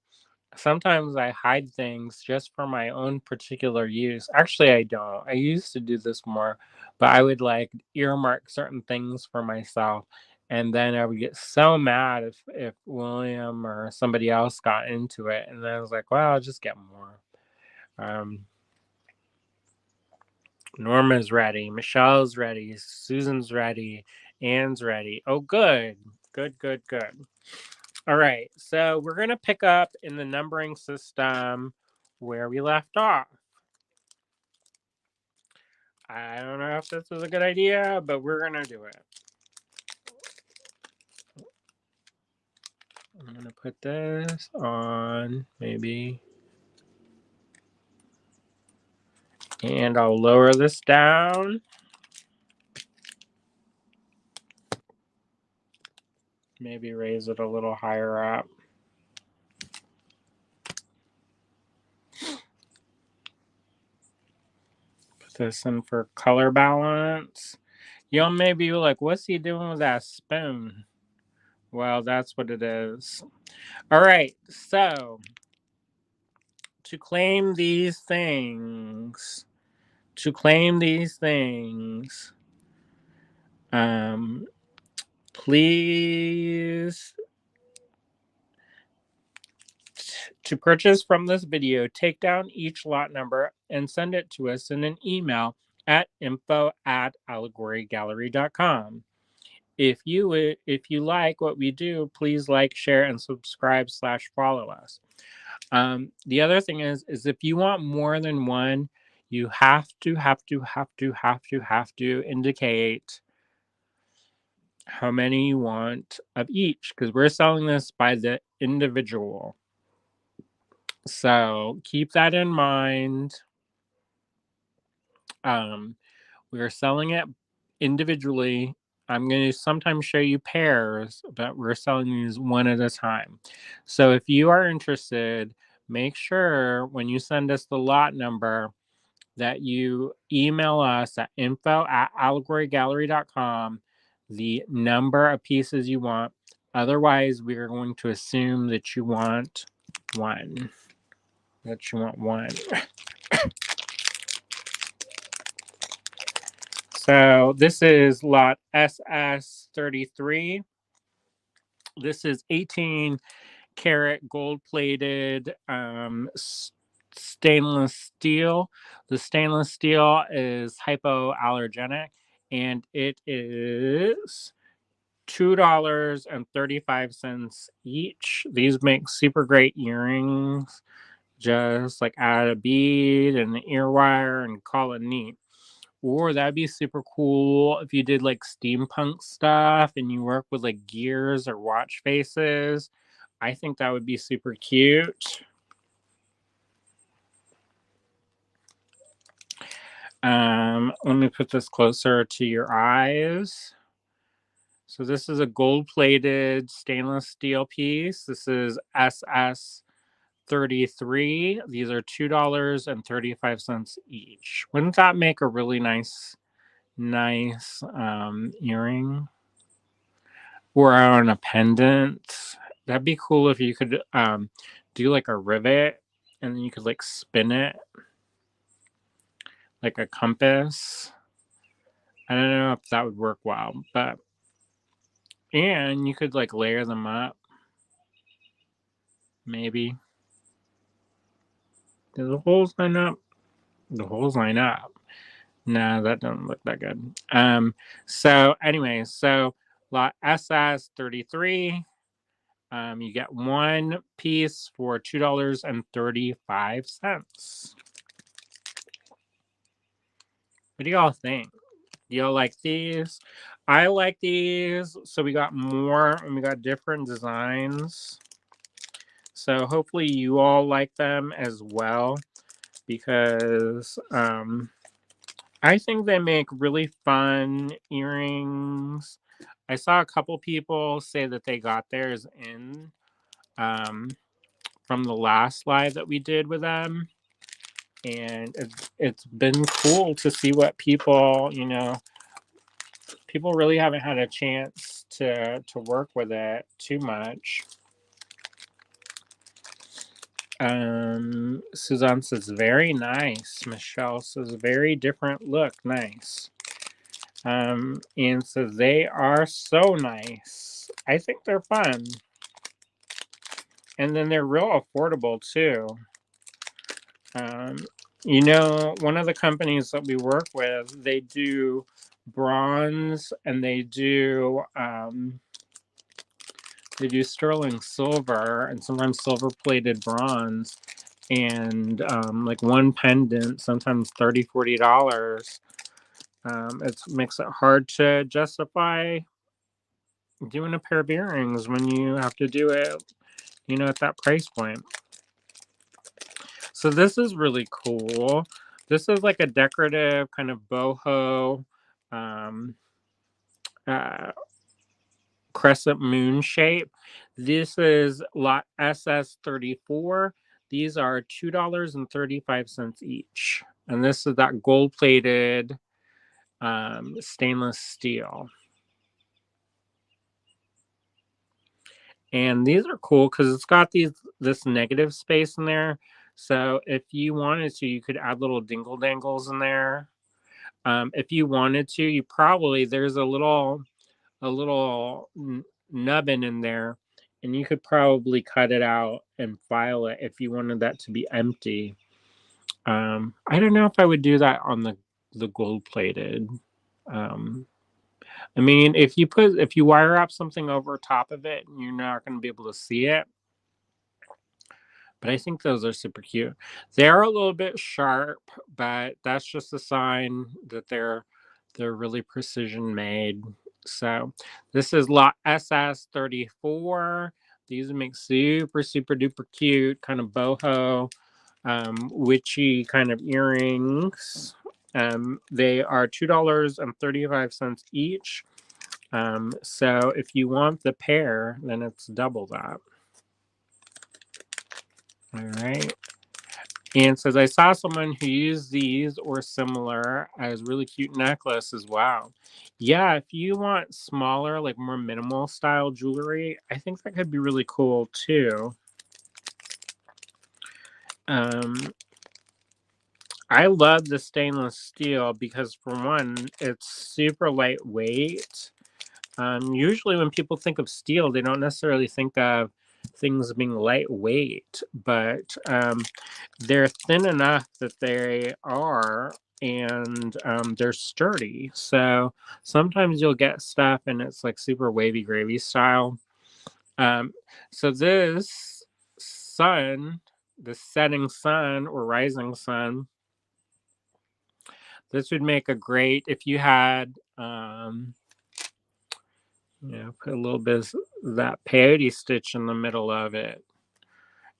Speaker 1: Sometimes I hide things just for my own particular use. Actually, I don't. I used to do this more, but I would like earmark certain things for myself. And then I would get so mad if William or somebody else got into it. And then I was like, well, I'll just get more. Um, Norma's ready. Michelle's ready. Susan's ready. Anne's ready. Oh, good. Good, good, good. All right. So we're going to pick up in the numbering system where we left off. I don't know if this was a good idea, but we're going to do it. I'm going to put this on maybe. And I'll lower this down. Maybe raise it a little higher up. Put this in for color balance. Y'all may be like, what's he doing with that spoon? Well, that's what it is. All right. So to claim these things, to claim these things, um, please to purchase from this video, take down each lot number and send it to us in an email at info@allegorygallery.com. If you like what we do, please like, share, and subscribe/follow us. The other thing is if you want more than one, you have to indicate how many you want of each because we're selling this by the individual. So keep that in mind. Um, we're selling it individually. I'm going to sometimes show you pairs, but we're selling these one at a time. So if you are interested, make sure when you send us the lot number that you email us at info@allegorygallery.com the number of pieces you want. Otherwise, we are going to assume that you want one. That you want one. So this is lot SS33. This is 18 karat gold plated stainless steel. The stainless steel is hypoallergenic and it is $2.35 each. These make super great earrings. Just like add a bead and an ear wire and call it neat. Or that'd be super cool if you did like steampunk stuff and you work with like gears or watch faces. I think that would be super cute. Let me put this closer to your eyes. So this is a gold-plated stainless steel piece. This is SS33. These are $2.35 each. Wouldn't that make a really nice earring? Or on a pendant. That'd be cool if you could do like a rivet and then you could like spin it like a compass. I don't know if that would work well, but and you could like layer them up. Maybe. Do the holes line up? The holes line up. No, that doesn't look that good. So anyway, so lot SS33. You get one piece for $2.35. What do y'all think? Do y'all like these? I like these. So we got more and we got different designs. So hopefully you all like them as well because I think they make really fun earrings. I saw a couple people say that they got theirs in from the last live that we did with them. And it's been cool to see what people, people really haven't had a chance to work with it too much. Suzanne says very nice. Michelle says very different look, nice. And so they are so nice. I think they're fun. And then they're real affordable too. One of the companies that we work with, they do bronze and they do sterling silver and sometimes silver plated bronze and like one pendant, sometimes $30-$40. It makes it hard to justify doing a pair of earrings when you have to do it, at that price point. So this is really cool. This is like a decorative kind of boho uh, crescent moon shape. This is lot SS34. These are $2.35 each. And this is that gold plated stainless steel. And these are cool because it's got this negative space in there. So if you wanted to, you could add little dingle dangles in there. If you wanted to, you probably there's a little nubbin in there, and you could probably cut it out and file it if you wanted that to be empty. I don't know if I would do that on the gold plated. Um, I mean, if you wire up something over top of it, you're not going to be able to see it. But I think those are super cute. They're a little bit sharp, but that's just a sign that they're really precision made. So this is lot SS34. These make super, super duper cute, kind of boho, witchy kind of earrings. They are $2.35 each. So if you want the pair, then it's double that. All right. And says, I saw someone who used these or similar as really cute necklaces. Wow. Yeah, if you want smaller, like more minimal style jewelry, I think that could be really cool too. I love the stainless steel because, for one, it's super lightweight. Usually, when people think of steel, they don't necessarily think of things being lightweight, but they're thin enough that they are, and they're sturdy. So sometimes you'll get stuff and it's like super wavy gravy style. Um, so this sun, the setting sun or rising sun, this would make a great if you had put a little bit of that peyote stitch in the middle of it,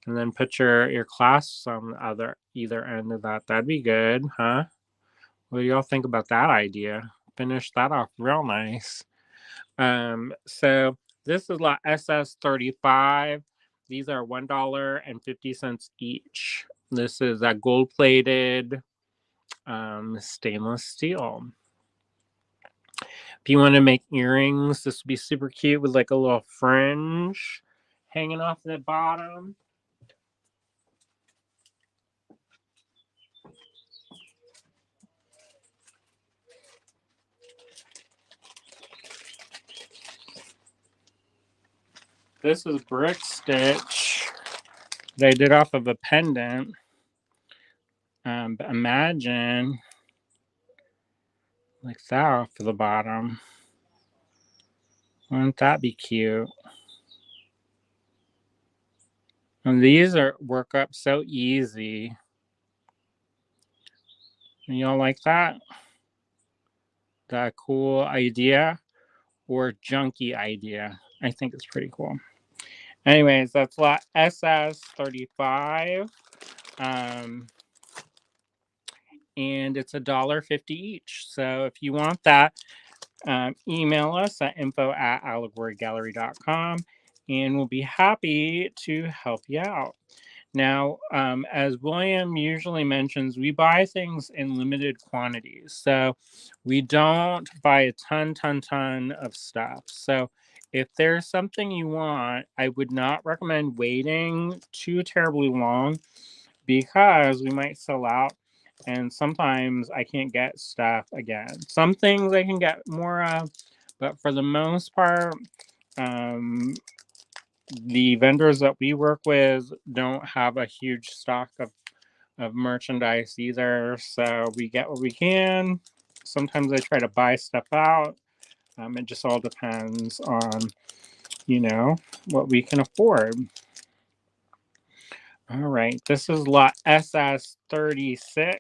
Speaker 1: and then put your clasps on the either end of that. That'd be good, huh? What do y'all think about that idea? Finish that off real nice. So this is lot SS35. These are $1.50 each. This is a gold plated stainless steel. If you want to make earrings, this would be super cute with like a little fringe hanging off the bottom. This is brick stitch that I did off of a pendant. But imagine like that off of the bottom. Wouldn't that be cute? And these work up so easy. Y'all like that? That cool idea or junky idea? I think it's pretty cool. Anyways, that's lot SS35. And it's $1.50 each. So if you want that, email us at info@allegorygallery.com and we'll be happy to help you out. Now, as William usually mentions, we buy things in limited quantities. So we don't buy a ton of stuff. So if there's something you want, I would not recommend waiting too terribly long because we might sell out. And sometimes I can't get stuff again. Some things I can get more of, but for the most part, the vendors that we work with don't have a huge stock of merchandise either. So we get what we can. Sometimes I try to buy stuff out. It just all depends on, what we can afford. All right, this is lot SS36.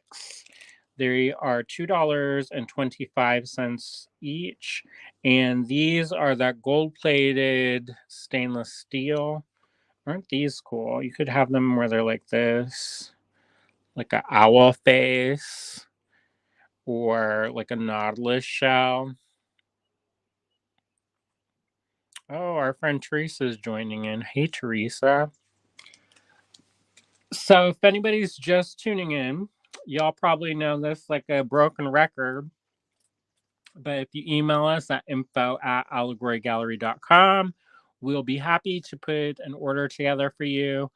Speaker 1: They are $2.25 each. And these are that gold plated stainless steel. Aren't these cool? You could have them where they're like this, like an owl face, or like a nautilus shell. Oh, our friend Teresa is joining in. Hey, Teresa. So, if anybody's just tuning in, y'all probably know this like a broken record. But if you email us at info@allegorygallery.com, we'll be happy to put an order together for you.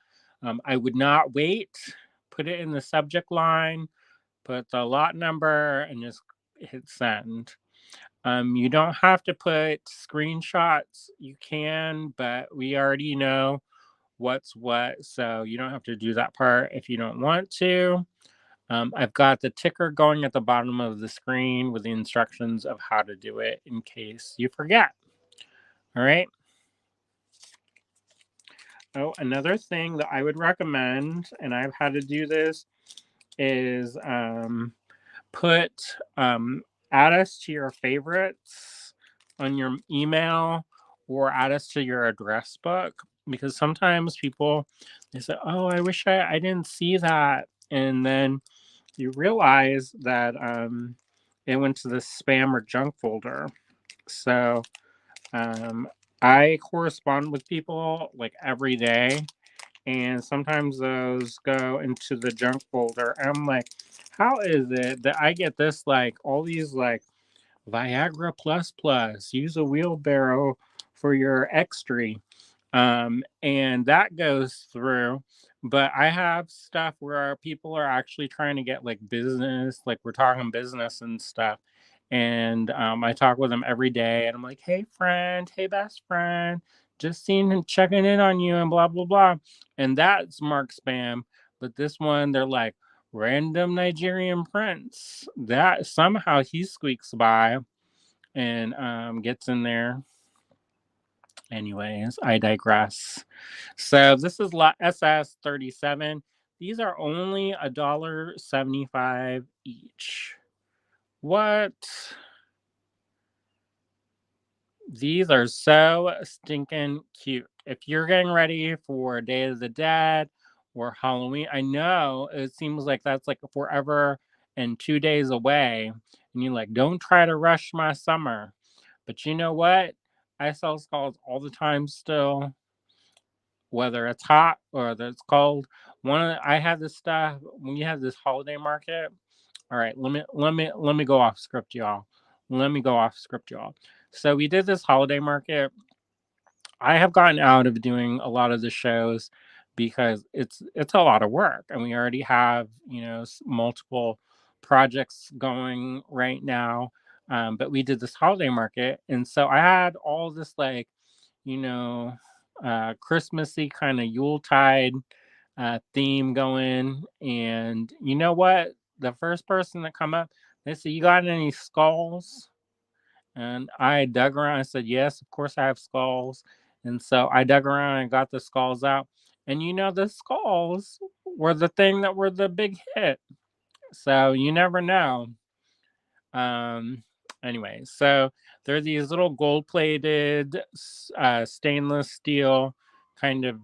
Speaker 1: I would not wait. Put it in the subject line, put the lot number, and just hit send. You don't have to put screenshots. You can, but we already know what's what, so you don't have to do that part if you don't want to. I've got the ticker going at the bottom of the screen with the instructions of how to do it in case you forget. All right. Oh, another thing that I would recommend, and I've had to do this, is put add us to your favorites on your email or add us to your address book, because sometimes people, they say, oh, I wish I didn't see that, and then you realize that it went to the spam or junk folder. So um, I correspond with people like every day, and sometimes those go into the junk folder. And I'm like, how is it that I get this, like all these like Viagra plus plus, use a wheelbarrow for your X3, and that goes through. But I have stuff where people are actually trying to get like business, like we're talking business and stuff. And I talk with them every day, and I'm like, hey friend, hey best friend, just seen and checking in on you, and blah blah blah. And that's marked spam. But this one, they're like, random Nigerian prince. That somehow he squeaks by and gets in there. Anyways, I digress. So this is lot SS37. These are only $1.75 each. What? These are so stinking cute. If you're getting ready for Day of the Dead or Halloween, I know it seems like that's like forever and 2 days away. And you're like, don't try to rush my summer. But you know what? I sell skulls all the time still, whether it's hot or whether it's cold. I had this stuff when you had this holiday market. All right, let me go off script, y'all. Let me go off script, y'all. So we did this holiday market. I have gotten out of doing a lot of the shows because it's a lot of work, and we already have multiple projects going right now. But we did this holiday market, and so I had all this like you know Christmassy kind of Yuletide theme going, and you know what? The first person that come up, they said, "You got any skulls?" And I dug around. I said, yes, of course I have skulls. And so I dug around and got the skulls out. And the skulls were the thing that were the big hit. So you never know. Um, anyway, so they're these little gold plated stainless steel kind of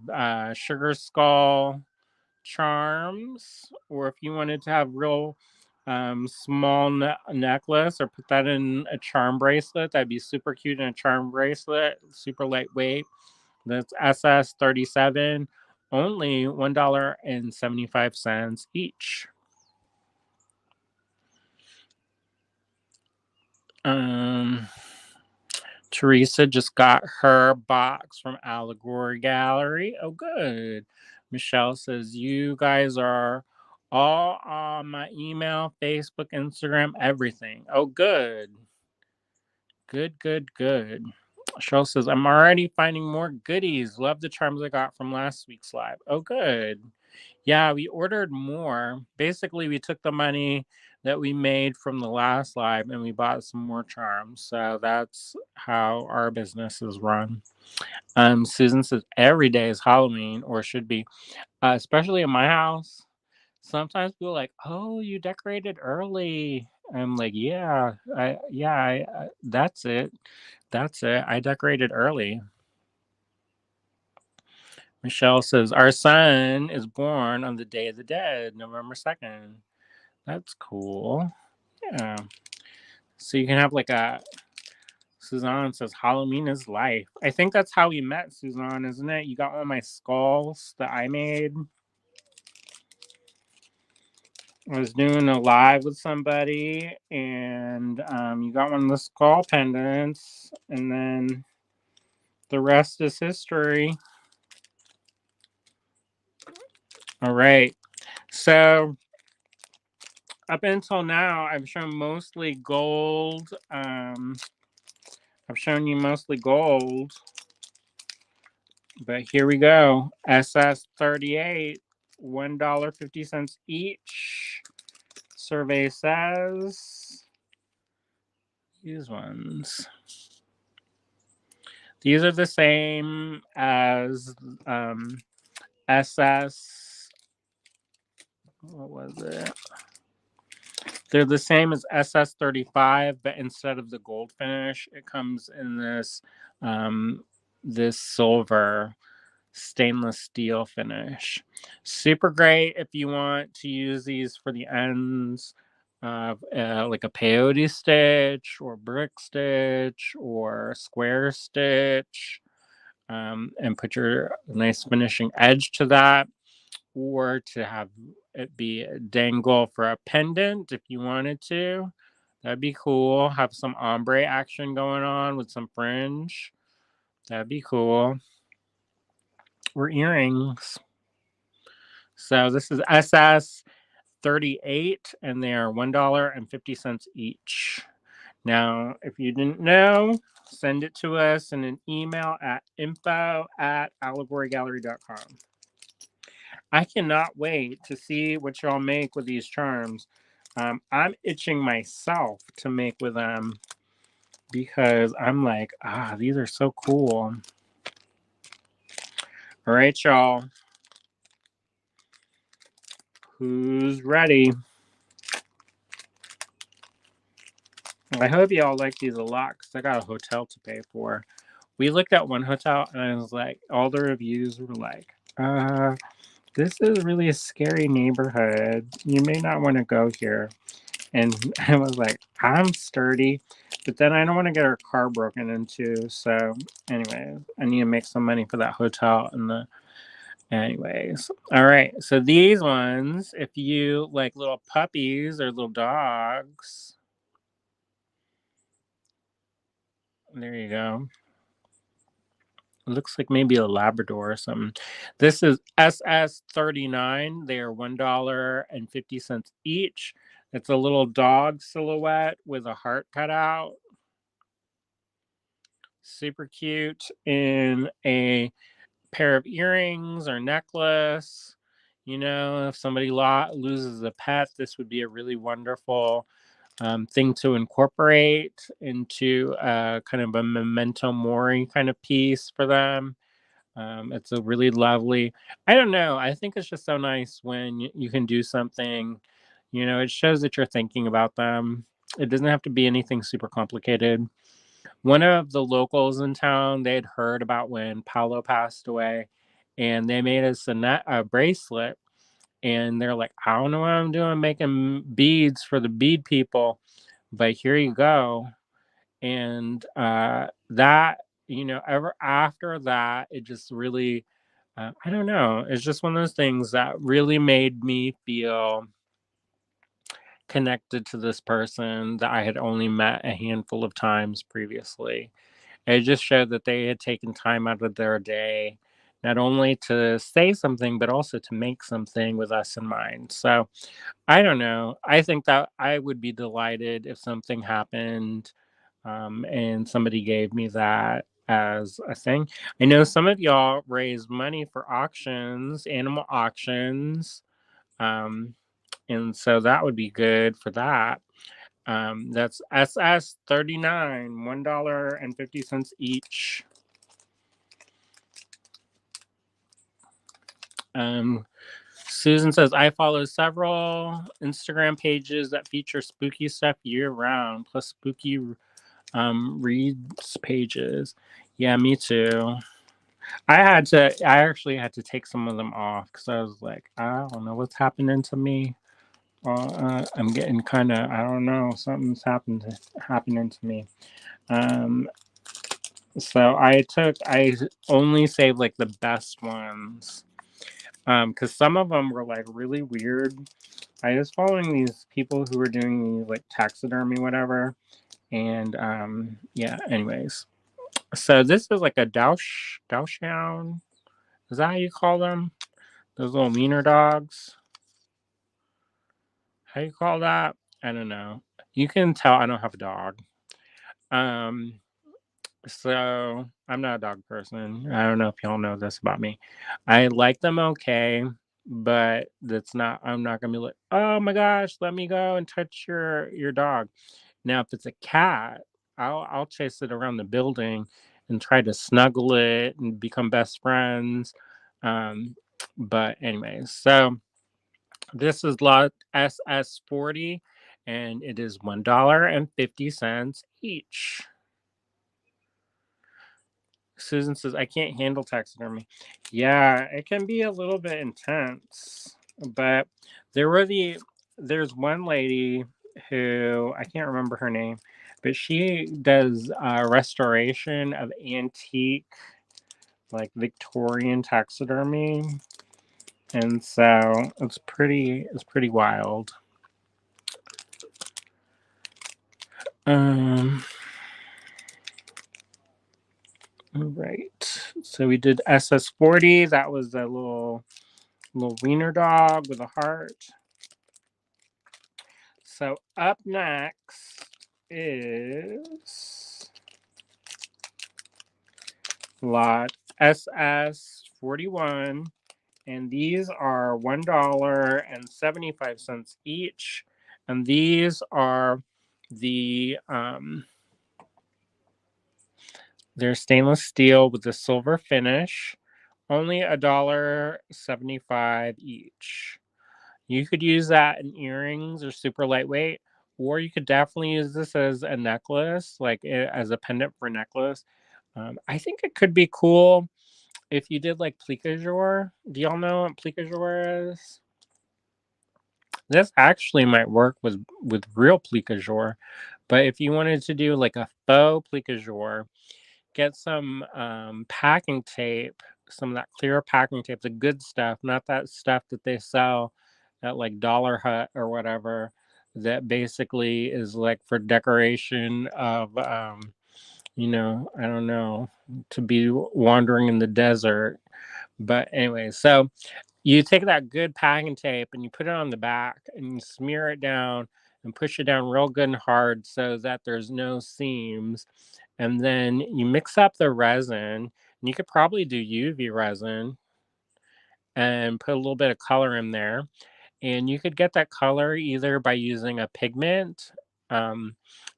Speaker 1: sugar skull charms, or if you wanted to have real small necklace or put that in a charm bracelet, that'd be super cute in a charm bracelet, super lightweight. That's SS37, only $1.75 each. um Teresa just got her box from Allegory Gallery. Oh, good. Michelle says, you guys are all on my email, Facebook, Instagram, everything. Oh, good. Good, good, good. Cheryl says, I'm already finding more goodies. Love the charms I got from last week's live. Oh, good. Yeah, we ordered more. Basically, we took the money that we made from the last live and we bought some more charms. So that's how our business is run. Susan says every day is Halloween or should be, especially in my house. Sometimes people are like, "Oh, you decorated early." I'm like, that's it. That's it. I decorated early. Michelle says, our son is born on the Day of the Dead, November 2nd. That's cool. Yeah. So you can have like a, Suzanne says, Halloween is life. I think that's how we met, Suzanne, isn't it? You got one of my skulls that I made. I was doing a live with somebody, and you got one of the skull pendants, and then The rest is history. All right. So up until now, I've shown mostly gold. I've shown you mostly gold, but here we go. SS38, $1.50 each. Survey says these ones. These are the same as SS. What was it? They're the same as SS35, but instead of the gold finish, it comes in this silver stainless steel finish. Super great if you want to use these for the ends of like a peyote stitch or brick stitch or square stitch, and put your nice finishing edge to that, or to have it be a dangle for a pendant if you wanted to. That'd be cool. Have some ombre action going on with some fringe. That'd be cool. Or earrings. So this is SS 38 and they are $1.50 each. Now, if you didn't know, send it to us in an email at info@allegorygallery.com. I cannot wait to see what y'all make with these charms. I'm itching myself to make with them because I'm like, these are so cool. All right, y'all. Who's ready? I hope y'all like these a lot because I got a hotel to pay for. We looked at one hotel and I was like, all the reviews were like, this is really a scary neighborhood. You may not want to go here. And I was like, I'm sturdy, but then I don't want to get our car broken into. So anyway, I need to make some money for that hotel anyways. All right. So these ones, if you like little puppies or little dogs, there you go. It looks like maybe a Labrador or something. This is SS39. They are $1.50 each. It's a little dog silhouette with a heart cut out. Super cute in a pair of earrings or necklace. You know, if somebody loses a pet, this would be a really wonderful thing to incorporate into kind of a memento mori kind of piece for them. It's a really lovely, I don't know, I think it's just so nice when you can do something, you know, it shows that you're thinking about them. It doesn't have to be anything super complicated. One of the locals in town, they had heard about when Paolo passed away, and they made us a bracelet. And they're like, I don't know what I'm doing making beads for the bead people, but here you go. And that, you know, ever after that, it just really, I don't know, it's just one of those things that really made me feel connected to this person that I had only met a handful of times previously. It just showed that they had taken time out of their day, not only to say something, but also to make something with us in mind. So I don't know. I think that I would be delighted if something happened, and somebody gave me that as a thing. I know some of y'all raise money for auctions, animal auctions. Um, and so that would be good for that. That's SS39, $1.50 each. Susan says, I follow several Instagram pages that feature spooky stuff year round, plus spooky reads pages. Yeah, me too. I actually had to take some of them off because I was like, I don't know what's happening to me. I'm getting kind of, I don't know, something's happening to me. So I only saved like the best ones. Because some of them were like really weird. I was following these people who were doing these like taxidermy, whatever. And yeah, anyways. So this is like a Dachshund. Is that how you call them? Those little wiener dogs. How you call that? I don't know. You can tell I don't have a dog. Um, so I'm not a dog person. I don't know if y'all know this about me. I like them okay, but that's not. I'm not gonna be like, oh my gosh, let me go and touch your dog. Now, if it's a cat, I'll chase it around the building and try to snuggle it and become best friends. Um, but anyways, so this is lot SS40, and it is $1.50 each. Susan says, I can't handle taxidermy. Yeah, it can be a little bit intense. But there were there's one lady who I can't remember her name, but she does restoration of antique, like Victorian taxidermy. And so it's pretty wild. Um right. So we did SS40. That was a little wiener dog with a heart. So up next is lot SS41, and these are $1.75 each. And these are the they're stainless steel with a silver finish. Only $1.75 each. You could use that in earrings or super lightweight, or you could definitely use this as a necklace, like as a pendant for a necklace. I think it could be cool if you did like plique-jour. Do y'all know what plique-jour is? This actually might work with real plique-jour, but if you wanted to do like a faux plique-jour, get some packing tape, some of that clear packing tape, the good stuff, not that stuff that they sell at like Dollar Hut or whatever, that basically is like for decoration of, I don't know, to be wandering in the desert. But anyway, so you take that good packing tape and you put it on the back and you smear it down and push it down real good and hard so that there's no seams. And then you mix up the resin. And you could probably do UV resin and put a little bit of color in there. And you could get that color either by using a pigment, um,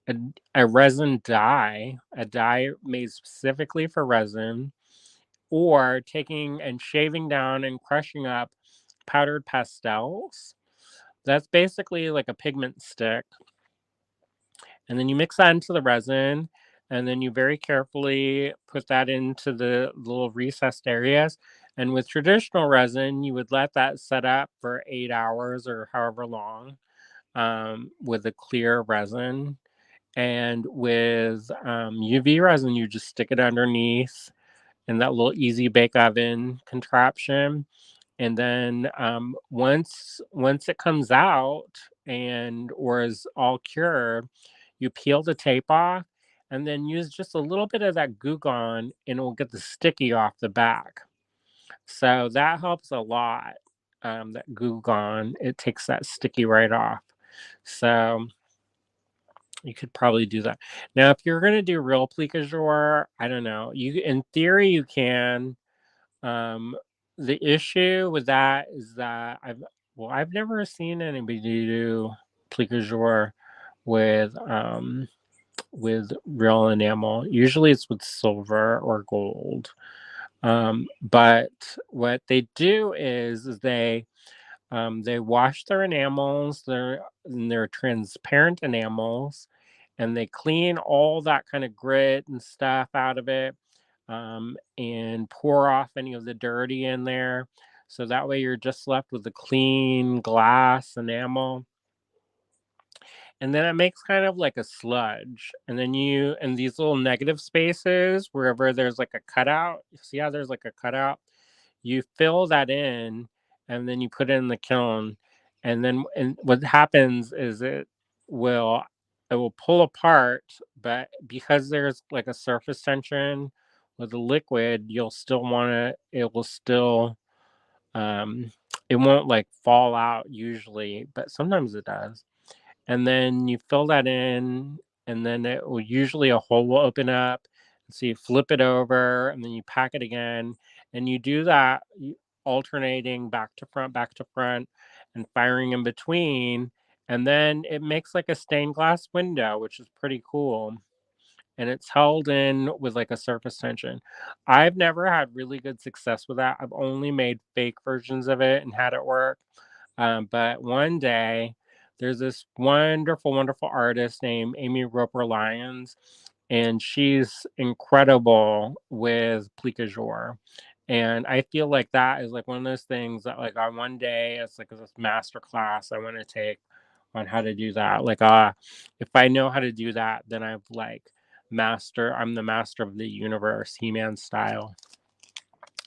Speaker 1: a, a resin dye, a dye made specifically for resin, or taking and shaving down and crushing up powdered pastels. That's basically like a pigment stick. And then you mix that into the resin. And then you very carefully put that into the little recessed areas. And with traditional resin, you would let that set up for 8 hours or however long, with a clear resin. And with UV resin, you just stick it underneath in that little easy bake oven contraption. And then once it comes out and or is all cured, you peel the tape off and then use just a little bit of that Goo Gone and it will get the sticky off the back. So that helps a lot. That Goo Gone, it takes that sticky right off. So you could probably do that. Now, if you're gonna do real plique-jour, I don't know. You in theory you can. Um, the issue with that is that I've never seen anybody do plique-jour with real enamel. Usually it's with silver or gold. But what they do is they wash their enamels, their transparent enamels, and they clean all that kind of grit and stuff out of it, and pour off any of the dirty in there. So that way you're just left with the clean glass enamel. And then it makes kind of like a sludge. And then in these little negative spaces, wherever there's like a cutout, you see how there's like a cutout? You fill that in and then you put it in the kiln. And then what happens is it will it will pull apart, but because there's like a surface tension with the liquid, you'll still want to, it will still, um, it won't like fall out usually, but sometimes it does. And then you fill that in, and then it will usually a hole will open up. So you flip it over, and then you pack it again, and you do that alternating back to front, and firing in between, and then it makes like a stained glass window, which is pretty cool. And it's held in with like a surface tension. I've never had really good success with that. I've only made fake versions of it and had it work. But one day, there's this wonderful, wonderful artist named Amy Roper Lyons, and she's incredible with plique-jour. And I feel like that is like one of those things that like on one day it's like this master class I want to take on how to do that. Like if I know how to do that, then I've like I'm the master of the universe, He-Man style.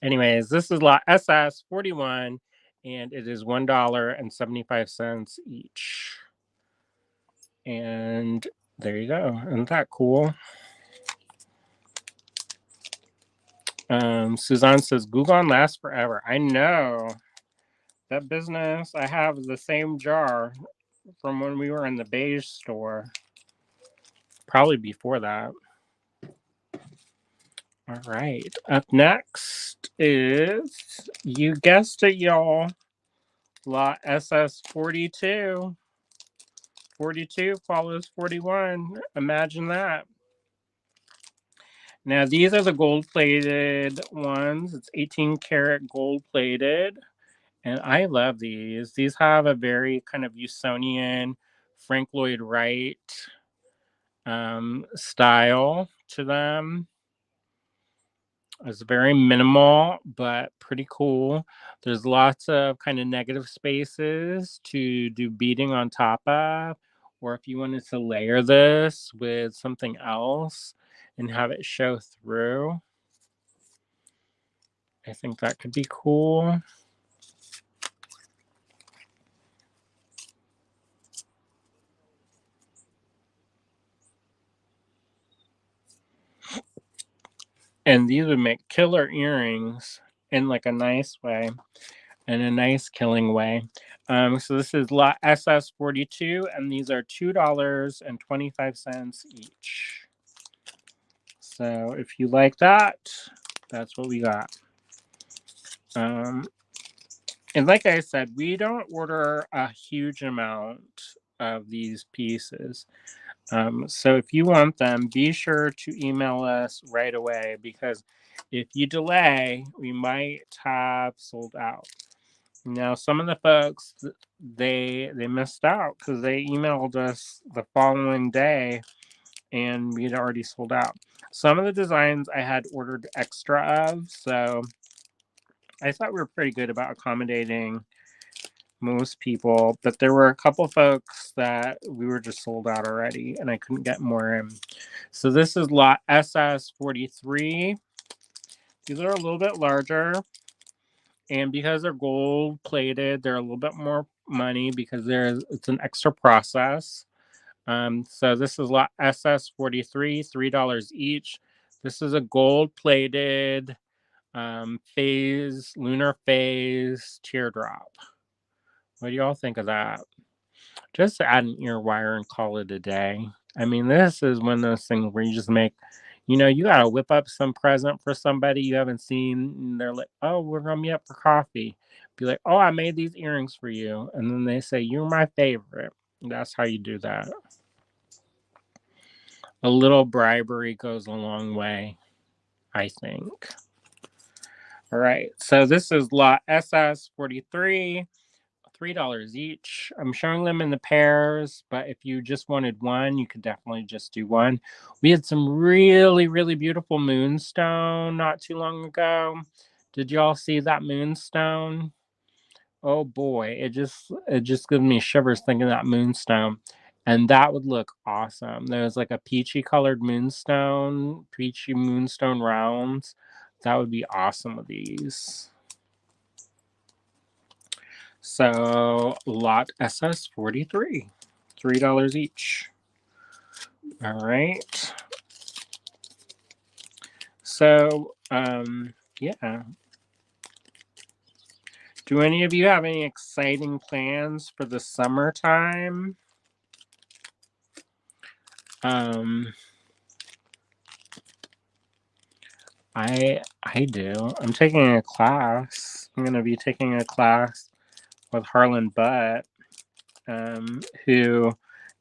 Speaker 1: Anyways, this is lot SS41, and it is $1.75 each. And there you go. Isn't that cool? Suzanne says, Gugon lasts forever. I know. That business, I have the same jar from when we were in the beige store. Probably before that. All right. Up next is, you guessed it, y'all, lot SS42. 42 follows 41. Imagine that. Now, these are the gold-plated ones. It's 18 karat gold-plated. And I love these. These have a very kind of Usonian, Frank Lloyd Wright style to them. It's very minimal, but pretty cool. There's lots of kind of negative spaces to do beading on top of, or if you wanted to layer this with something else and have it show through, I think that could be cool. And these would make killer earrings in like a nice way, in a nice killing way. So this is lot SS42, and these are $2.25 each. So if you like that, that's what we got. And like I said, we don't order a huge amount of these pieces. So if you want them, be sure to email us right away, because if you delay, we might have sold out. Now, some of the folks, they missed out because they emailed us the following day and we'd already sold out. Some of the designs I had ordered extra of, so I thought we were pretty good about accommodating most people, but there were a couple folks that we were just sold out already and I couldn't get more in. So this is lot SS43. These are a little bit larger, and because they're gold plated, they're a little bit more money because it's an extra process. So this is lot SS43, $3 each. This is a gold plated lunar phase teardrop. What do y'all think of that? Just add an ear wire and call it a day. I mean, this is one of those things where you just make, you got to whip up some present for somebody you haven't seen. And they're like, oh, we're going to meet up for coffee. Be like, oh, I made these earrings for you. And then they say, you're my favorite. That's how you do that. A little bribery goes a long way, I think. All right. So this is lot SS43. $3 each. I'm showing them in the pairs, but if you just wanted one, you could definitely just do one. We had some really, really beautiful moonstone not too long ago. Did y'all see that moonstone? Oh boy, it just gives me shivers thinking of that moonstone. And that would look awesome. There's like a peachy moonstone rounds. That would be awesome with these. So lot SS43, $3 each. All right. So, yeah. Do any of you have any exciting plans for the summertime? Um, I do. I'm taking a class. I'm gonna be taking a class with Harlan Butt, who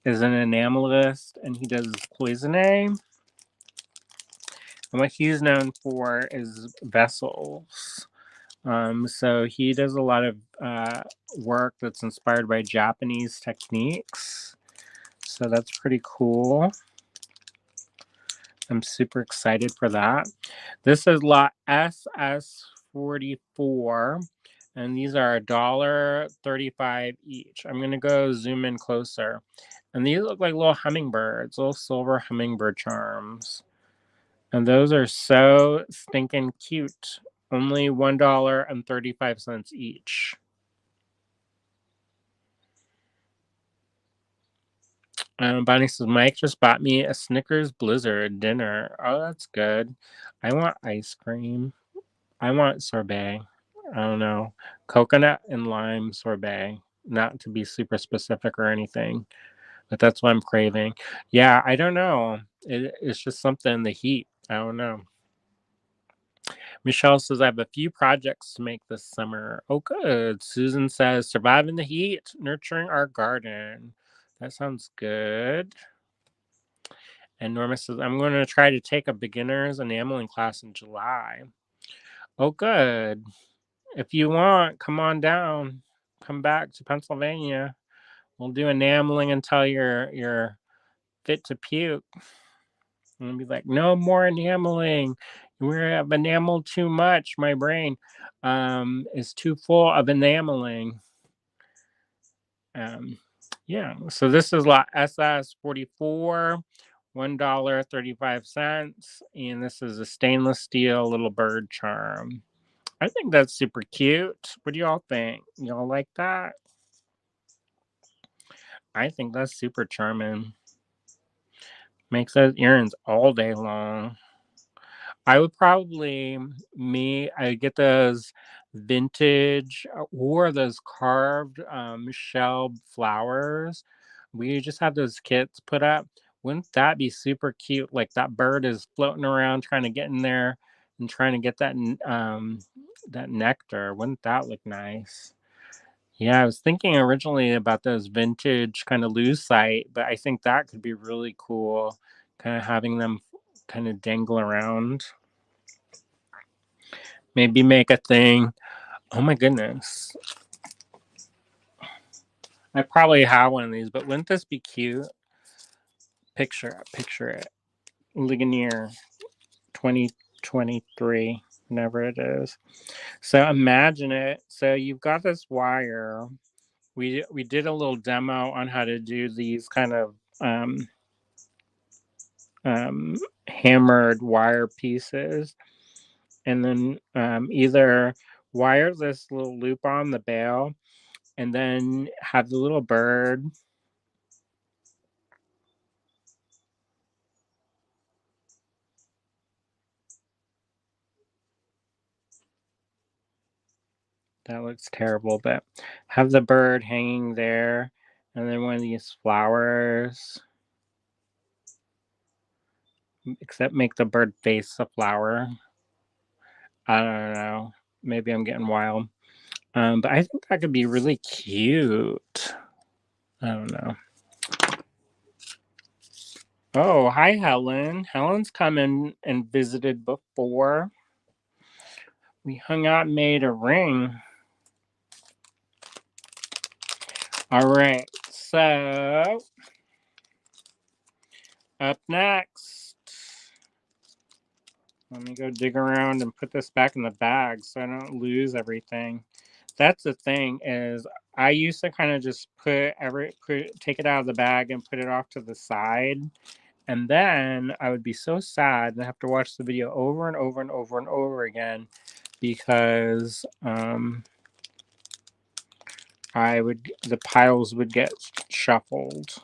Speaker 1: is an enamelist, and he does cloisonne. And what he's known for is vessels. So he does a lot of work that's inspired by Japanese techniques. So that's pretty cool. I'm super excited for that. This is lot SS44, and these are $1.35 each. I'm gonna go zoom in closer, and these look like little hummingbirds, little silver hummingbird charms, and those are so stinking cute. Only $1.35 each. Bonnie says, Mike just bought me a Snickers Blizzard dinner. Oh, that's good. I want ice cream. I want sorbet. I don't know. Coconut and lime sorbet. Not to be super specific or anything, but that's what I'm craving. Yeah, I don't know. It's just something, the heat. I don't know. Michelle says, I have a few projects to make this summer. Oh, good. Susan says, surviving the heat, nurturing our garden. That sounds good. And Norma says, I'm going to try to take a beginner's enameling class in July. Oh, good. If you want, come on down. Come back to Pennsylvania. We'll do enameling until you're fit to puke. And be like, no more enameling. We have enameled too much. My brain is too full of enameling. Um, yeah. So this is lot SS44, $1.35, and this is a stainless steel little bird charm. I think that's super cute. What do y'all think? Y'all like that? I think that's super charming. Makes those earrings all day long. I would probably I get those vintage or those carved shell flowers. We just have those kits put up. Wouldn't that be super cute? Like that bird is floating around trying to get in there and trying to get that nectar. Wouldn't that look nice? Yeah, I was thinking originally about those vintage kind of lucite, but I think that could be really cool, kind of having them kind of dangle around. Maybe make a thing. Oh my goodness. I probably have one of these, but wouldn't this be cute? Picture it. Ligonier 2023, whenever it is. So imagine it. So you've got this wire. We did a little demo on how to do these kind of um, hammered wire pieces, and then either wire this little loop on the bail, and then have the little bird that looks terrible, but have the bird hanging there, and then one of these flowers, except make the bird face a flower. I don't know. Maybe I'm getting wild. But I think that could be really cute. I don't know. Oh, hi, Helen. Helen's come in and visited before. We hung out and made a ring. All right. So, up next, let me go dig around and put this back in the bag so I don't lose everything. That's the thing is I used to kind of just take it out of the bag and put it off to the side. And then I would be so sad and have to watch the video over and over and over and over again because the piles would get shuffled.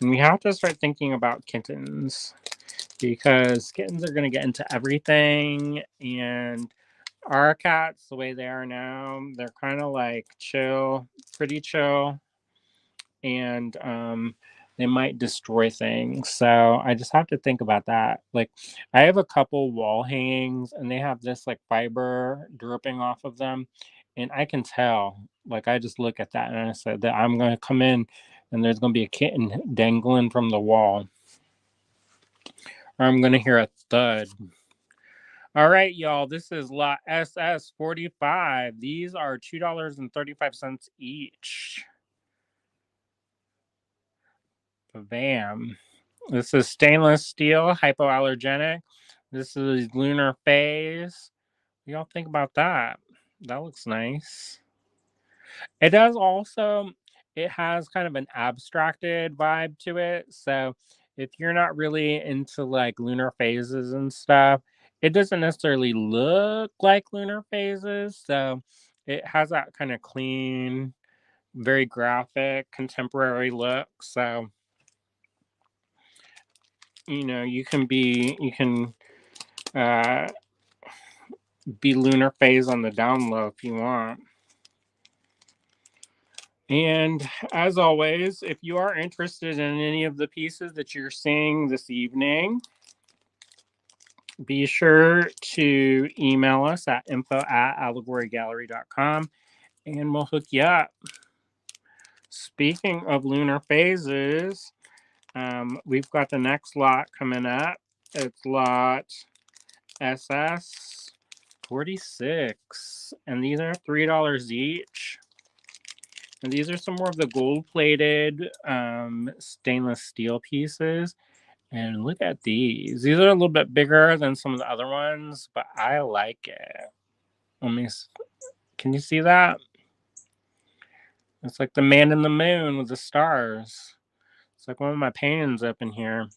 Speaker 1: And we have to start thinking about kittens because kittens are going to get into everything. And our cats, the way they are now, they're kind of like chill, pretty chill, and they might destroy things. So I just have to think about that. Like, I have a couple wall hangings, and they have this like fiber dripping off of them, and I can tell. Like, I just look at that, and I said that I'm going to come in, and there's going to be a kitten dangling from the wall, or I'm going to hear a thud. All right, y'all. This is lot SS45. These are $2.35 each. Bam. This is stainless steel, hypoallergenic. This is lunar phase. What y'all think about that? That looks nice. It does also, it has kind of an abstracted vibe to it. So if you're not really into like lunar phases and stuff, it doesn't necessarily look like lunar phases. So it has that kind of clean, very graphic, contemporary look. So, you can be lunar phase on the down low if you want. And as always, if you are interested in any of the pieces that you're seeing this evening, be sure to email us at info@allegorygallery.com and we'll hook you up. Speaking of lunar phases, we've got the next lot coming up. It's lot SS46, and these are $3 each. And these are some more of the gold-plated stainless steel pieces. And look at these. These are a little bit bigger than some of the other ones, but I like it. Can you see that? It's like the man in the moon with the stars. It's like one of my paintings up in here.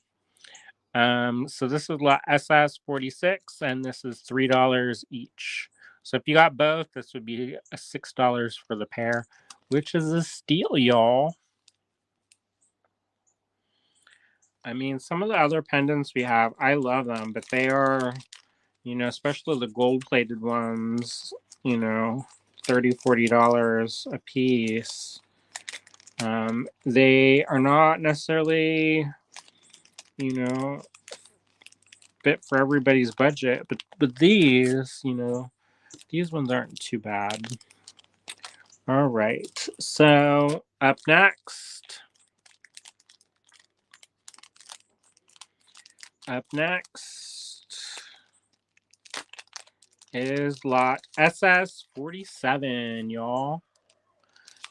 Speaker 1: So this is lot SS46, and this is $3 each. So if you got both, this would be $6 for the pair, which is a steal, y'all. I mean, some of the other pendants we have, I love them, but they are, especially the gold-plated ones, $30, $40 a piece. They are not necessarily, you know, fit for everybody's budget, but these ones aren't too bad. All right, so up next. Up next is lot SS47, y'all.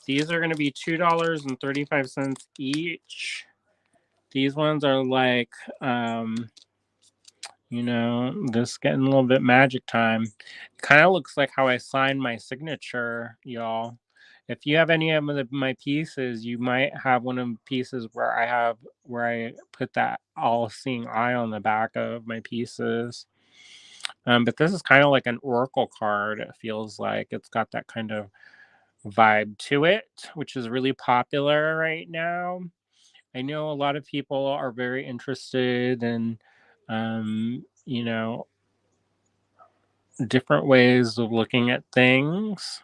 Speaker 1: These are going to be $2.35 each. These ones are like, this getting a little bit magic time. Kind of looks like how I signed my signature, y'all. If you have any of my pieces, you might have one of the pieces where I put that all-seeing eye on the back of my pieces. But this is kind of like an oracle card. It feels like it's got that kind of vibe to it, which is really popular right now. I know a lot of people are very interested in, different ways of looking at things.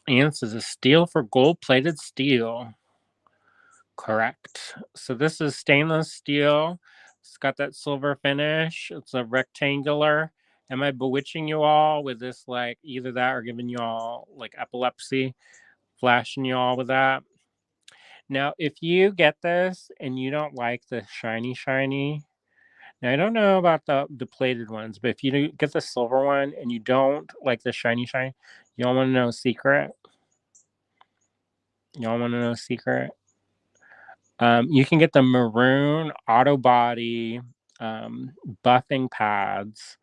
Speaker 1: And this is a steel for gold-plated steel. Correct. So this is stainless steel. It's got that silver finish. It's a rectangular. Am I bewitching you all with this, like, either that or giving you all, like, epilepsy? Flashing you all with that? Now, if you get this and you don't like the shiny, now I don't know about the plated ones, but if you get the silver one and you don't like the shiny, you all want to know a secret? Y'all want to know a secret? You can get the maroon auto body buffing pads,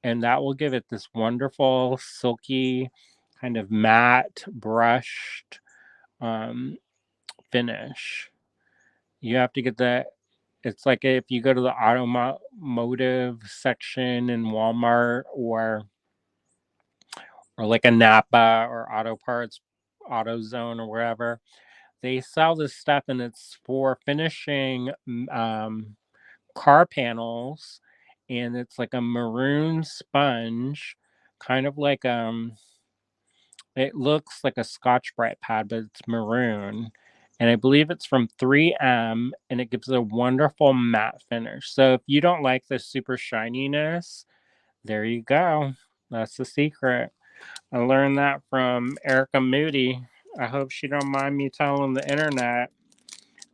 Speaker 1: and that will give it this wonderful, silky, kind of matte, brushed um, finish. You have to get that. It's like if you go to the automotive section in Walmart or like a Napa or Auto Parts, AutoZone or wherever, they sell this stuff and it's for finishing car panels, and it's like a maroon sponge, kind of like it looks like a Scotch-Brite pad, but it's maroon, and I believe it's from 3M, and it gives a wonderful matte finish. So if you don't like the super shininess, there you go. That's the secret. I learned that from Erica Moody. I hope she don't mind me telling the internet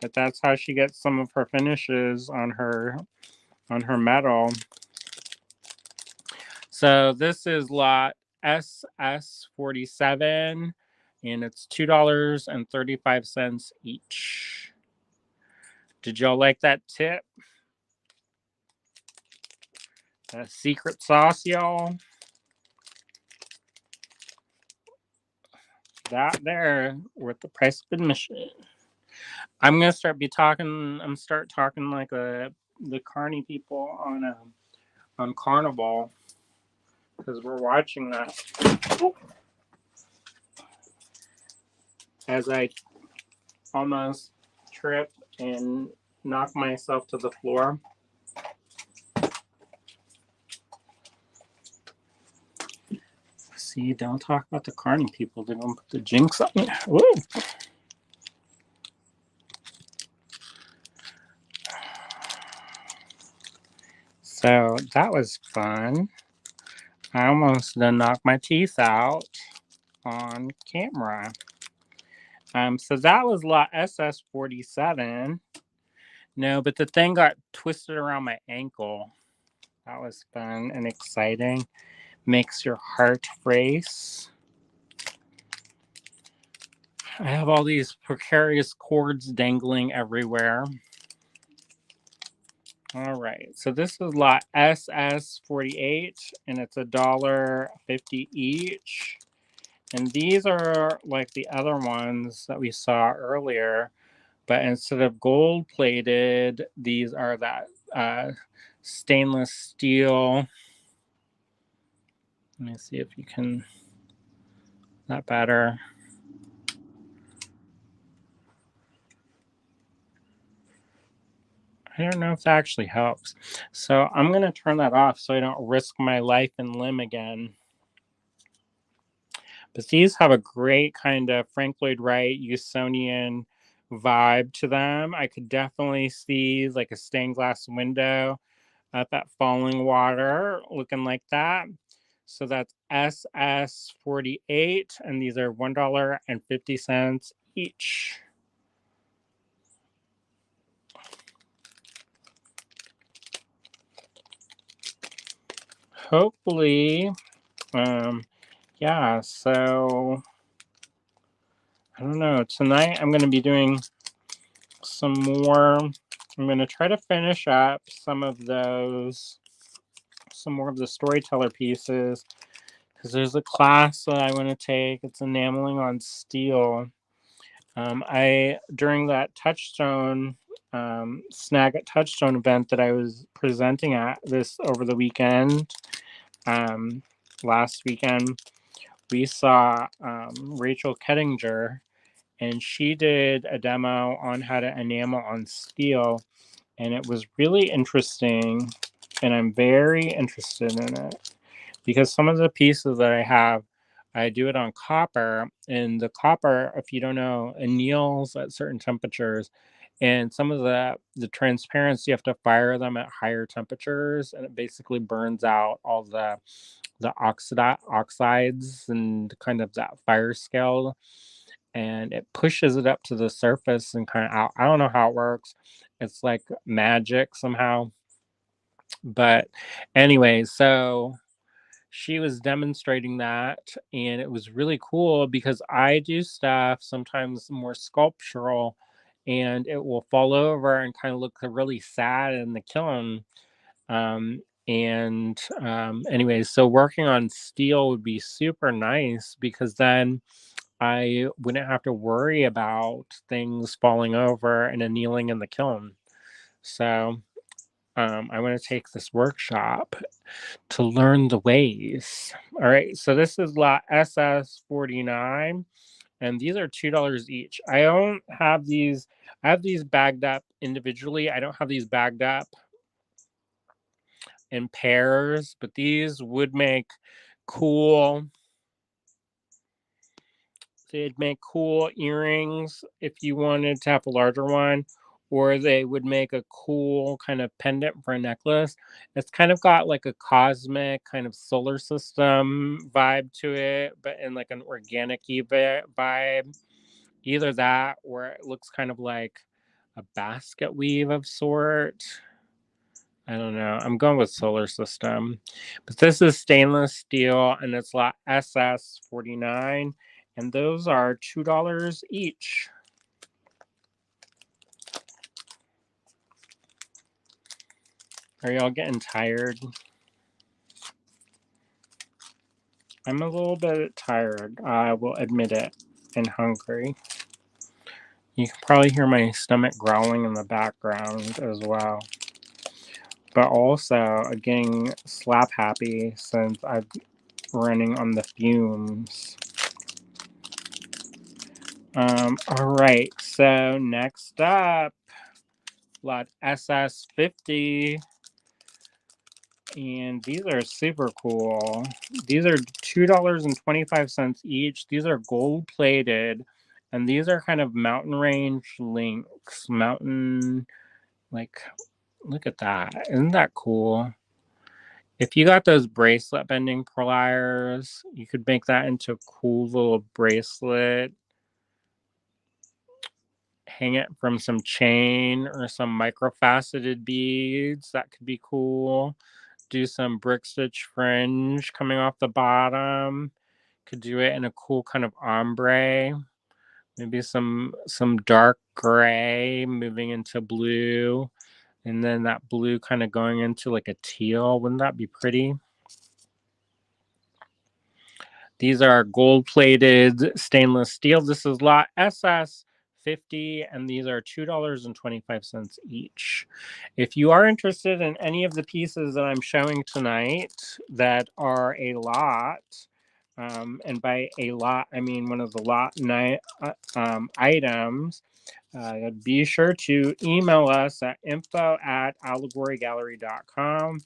Speaker 1: that that's how she gets some of her finishes on her metal. So this is lot SS47, and it's $2.35 each. Did y'all like that tip? That secret sauce, y'all. That there worth the price of admission. I'm gonna start talking like the carny people on Carnival, because we're watching that as I almost trip and knock myself to the floor. See, don't talk about the carny people. They're gonna put the jinx on me. Woo! So that was fun. I almost done knocked my teeth out on camera. So that was lot SS47. No, but the thing got twisted around my ankle. That was fun and exciting. Makes your heart race. I have all these precarious cords dangling everywhere. All right, so this is lot SS48, and it's $1.50 each. And these are like the other ones that we saw earlier, but instead of gold plated, these are that stainless steel. Let me see if you can, that better. I don't know if that actually helps. So I'm going to turn that off so I don't risk my life and limb again. But these have a great kind of Frank Lloyd Wright, Usonian vibe to them. I could definitely see like a stained glass window at that falling water looking like that. So that's SS48, and these are $1.50 each. Hopefully, yeah, so I don't know. Tonight I'm going to be doing some more. I'm going to try to finish up some of those, some more of the storyteller pieces, because there's a class that I want to take. It's enameling on steel. During that Touchstone Snag at Touchstone event that I was presenting at this over the weekend, last weekend, we saw Rachel Kettinger, and she did a demo on how to enamel on steel, and it was really interesting, and I'm very interested in it because some of the pieces that I have, I do it on copper, and the copper, if you don't know, anneals at certain temperatures, and some of the transparency, you have to fire them at higher temperatures, and it basically burns out all the oxides and kind of that fire scale, and it pushes it up to the surface and kind of out. I don't know how it works. It's like magic somehow. But anyway, so she was demonstrating that, and it was really cool because I do stuff sometimes more sculptural, and it will fall over and kind of look really sad in the kiln. Anyways, so working on steel would be super nice because then I wouldn't have to worry about things falling over and annealing in the kiln. So I want to take this workshop to learn the ways. All right, so this is lot SS49, And these are $2 each. I don't have these. I have these bagged up individually. I don't have these bagged up in pairs, but these would make cool. They'd make cool earrings if you wanted to have a larger one, or they would make a cool kind of pendant for a necklace. It's kind of got like a cosmic kind of solar system vibe to it, but in like an organic vibe. Either that or it looks kind of like a basket weave of sort. I don't know. I'm going with solar system. But this is stainless steel and it's lot SS49. And those are $2 each. Are y'all getting tired? I'm a little bit tired. I will admit it. And hungry. You can probably hear my stomach growling in the background as well. But also getting slap happy since I'm running on the fumes. All right, so next up, lot SS50. And these are super cool. These are $2.25 each. These are gold plated. And these are kind of mountain range links. Mountain, like, look at that. Isn't that cool? If you got those bracelet bending pliers, you could make that into a cool little bracelet. Hang it from some chain or some microfaceted beads. That could be cool. Do some brick stitch fringe coming off the bottom. Could do it in a cool kind of ombre. Maybe some dark gray moving into blue. And then that blue kind of going into like a teal. Wouldn't that be pretty? These are gold-plated stainless steel. This is lot SS50, and these are $2.25 each. If you are interested in any of the pieces that I'm showing tonight that are a lot, and by a lot, I mean one of the lot items, be sure to email us at info@allegorygallery.com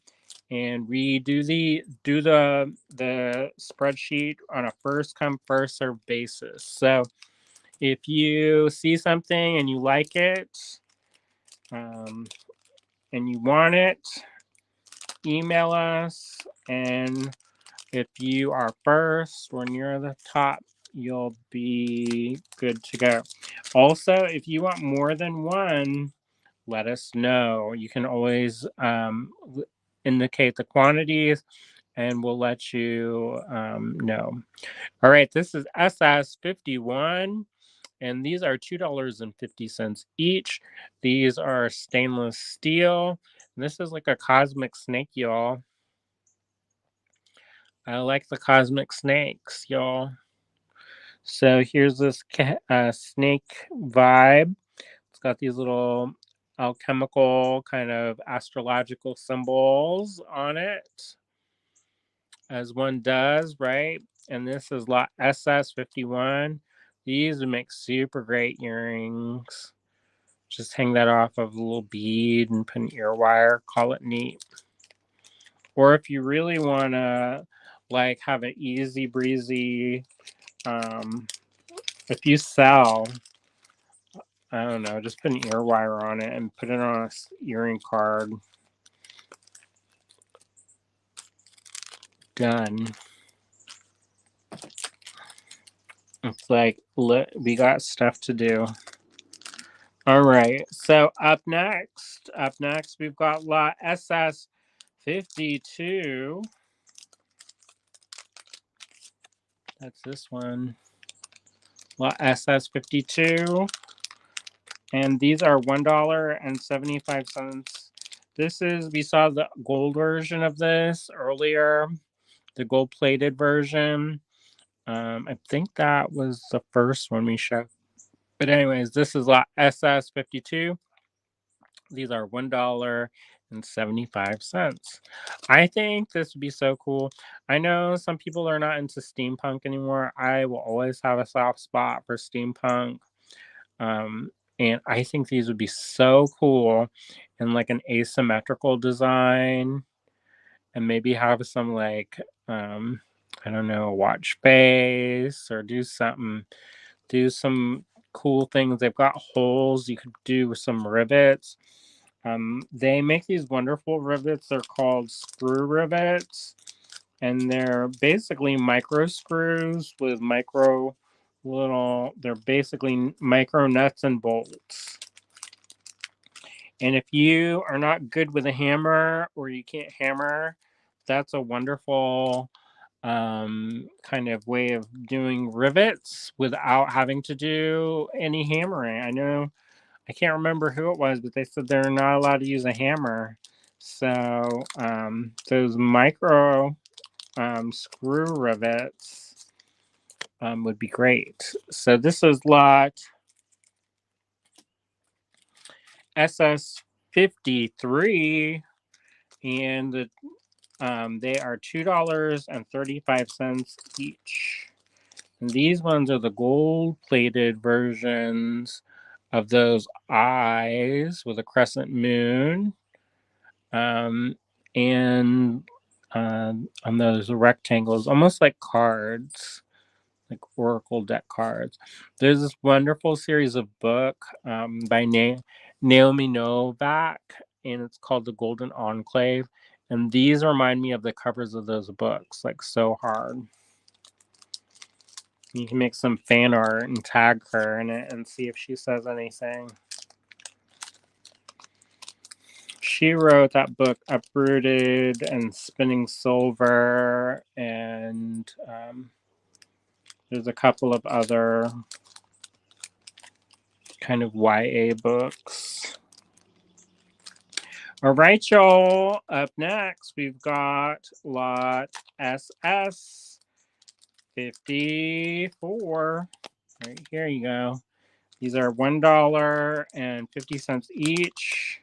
Speaker 1: and we do the spreadsheet on a first come first serve basis. So if you see something and you like it and you want it, email us, and if you are first or near the top, you'll be good to go. Also, if you want more than one, let us know. You can always indicate the quantities and we'll let you know. All right, this is SS51, and these are $2.50 each. These are stainless steel. And this is like a cosmic snake, y'all. I like the cosmic snakes, y'all. So here's this snake vibe. It's got these little alchemical kind of astrological symbols on it, as one does, right? And this is lot SS51. These would make super great earrings. Just hang that off of a little bead and put an ear wire, call it neat. Or if you really want to like have an easy breezy, if you sell, I don't know, just put an ear wire on it and put it on a earring card. Done. It's like, we got stuff to do. All right. So up next, we've got lot SS52. That's this one. Lot SS52. And these are $1.75. This is, we saw the gold version of this earlier, the gold plated version. I think that was the first one we showed. But anyways, this is lot SS52. These are $1 I think this would be so cool. I know some people are not into steampunk anymore. I will always have a soft spot for steampunk. Um, and I think these would be so cool in like an asymmetrical design, and maybe have some like um I don't know, watch face, or do some cool things. They've got holes you could do with some rivets. They make these wonderful rivets. They're called screw rivets, and they're basically micro screws with they're basically micro nuts and bolts. And if you are not good with a hammer, or you can't hammer, that's a wonderful kind of way of doing rivets without having to do any hammering. I know, I can't remember who it was, but they said they're not allowed to use a hammer. So those micro screw rivets would be great. So this is lot SS53, and they are $2.35 each. And these ones are the gold-plated versions of those eyes with a crescent moon, and on those rectangles, almost like cards, like oracle deck cards. There's this wonderful series of book by Naomi Novak, and it's called The Golden Enclave. And these remind me of the covers of those books, like so hard. You can make some fan art and tag her in it and see if she says anything. She wrote that book, Uprooted and Spinning Silver, and there's a couple of other kind of YA books. All right, y'all. Up next, we've got lot SS 54. Right here you go. These are $1.50 each.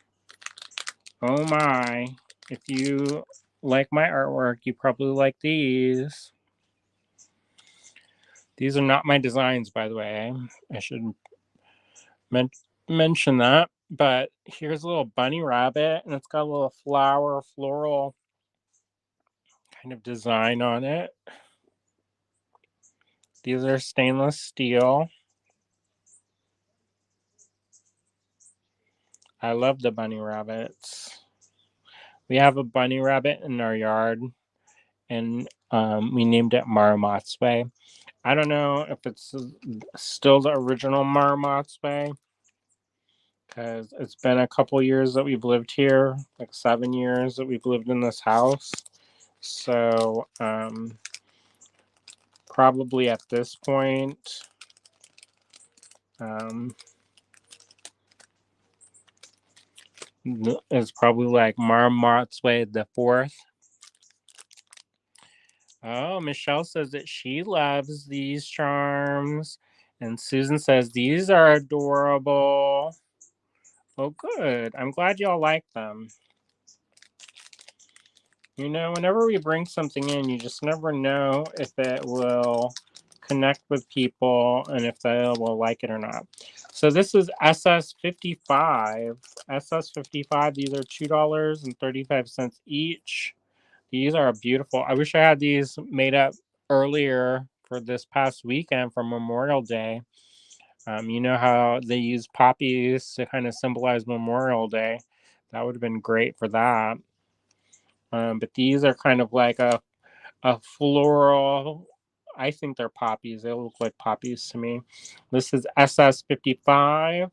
Speaker 1: Oh my. If you like my artwork, you probably like these. These are not my designs, by the way. I should mention that. But here's a little bunny rabbit, and it's got a little floral kind of design on it. These are stainless steel. I love the bunny rabbits. We have a bunny rabbit in our yard, and we named it Marmotsway. I don't know if it's still the original Marmotsway, because it's been a couple years that we've lived here, like 7 years that we've lived in this house. So probably at this point, it's probably like Marmotsway the 4th. Oh, Michelle says that she loves these charms. And Susan says these are adorable. Oh, good. I'm glad y'all like them. You know, whenever we bring something in, you just never know if it will connect with people and if they will like it or not. So this is SS55. SS55, these are $2.35 each. These are beautiful. I wish I had these made up earlier for this past weekend for Memorial Day. You know how they use poppies to kind of symbolize Memorial Day. That would have been great for that. But these are kind of like a floral. I think they're poppies. They look like poppies to me. This is SS55,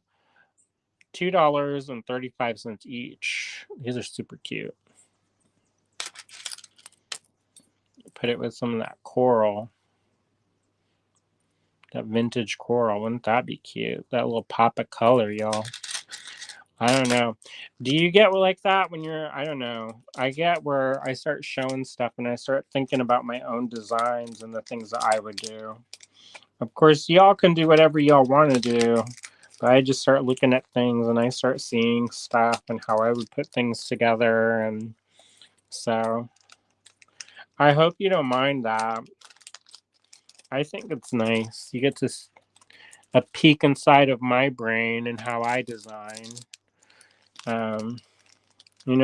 Speaker 1: $2.35 each. These are super cute. Put it with some of that coral. That vintage coral. Wouldn't that be cute? That little pop of color, y'all. I don't know. Do you get like that when you're, I don't know. I get where I start showing stuff and I start thinking about my own designs and the things that I would do. Of course, y'all can do whatever y'all want to do, But I just start looking at things and I start seeing stuff and how I would put things together. And so I hope you don't mind that. I think it's nice. You get to a peek inside of my brain and how I design. Um,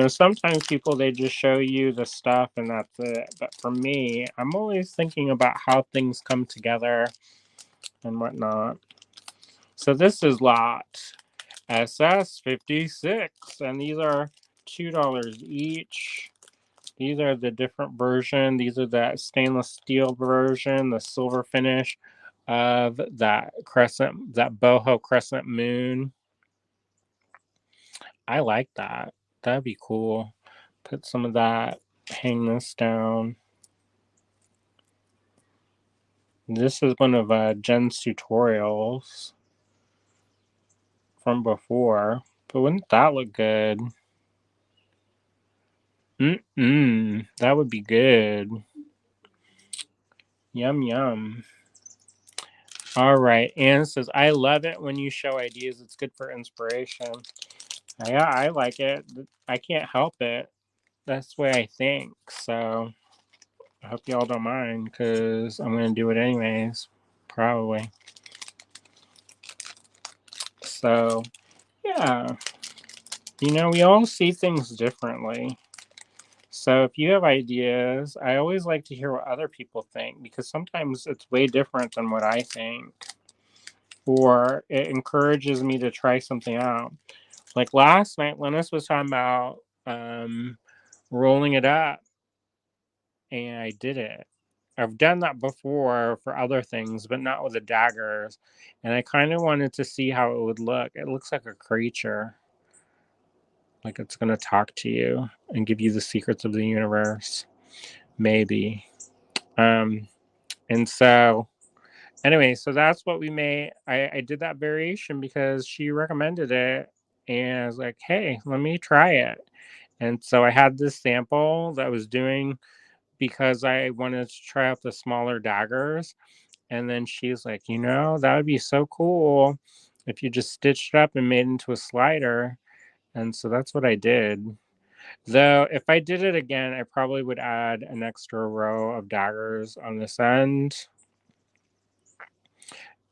Speaker 1: sometimes people they just show you the stuff and that's it. But for me, I'm always thinking about how things come together and whatnot. So this is lot SS56, and these are $2 each. These are the different version. These are that stainless steel version, the silver finish of that crescent, that boho crescent moon. I like that. That'd be cool. Put some of that, hang this down. This is one of Jen's tutorials from before. But wouldn't that look good? That would be good. Yum, yum. All right. Anne says, I love it when you show ideas. It's good for inspiration. Yeah, I like it. I can't help it. That's the way I think. So I hope y'all don't mind because I'm going to do it anyways. Probably. So, yeah. We all see things differently. So if you have ideas, I always like to hear what other people think because sometimes it's way different than what I think. Or it encourages me to try something out. Like last night, Linus was talking about rolling it up, and I did it. I've done that before for other things, but not with the daggers. And I kind of wanted to see how it would look. It looks like a creature, like it's going to talk to you and give you the secrets of the universe. Maybe. And so anyway, so that's what we made. I did that variation because she recommended it. And I was like, hey, let me try it. And so I had this sample that I was doing because I wanted to try out the smaller daggers. And then she's like, that would be so cool if you just stitched it up and made it into a slider. And so that's what I did. Though, if I did it again, I probably would add an extra row of daggers on this end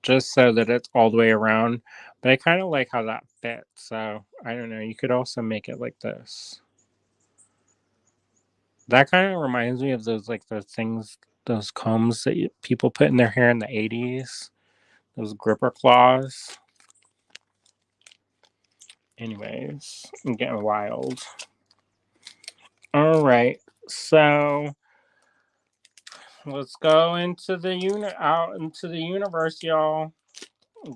Speaker 1: just so that it's all the way around. But I kind of like how that fits. So I don't know. You could also make it like this. That kind of reminds me of those things, those combs that people put in their hair in the 80s. Those gripper claws. Anyways, I'm getting wild. All right. So let's go into out into the universe, y'all.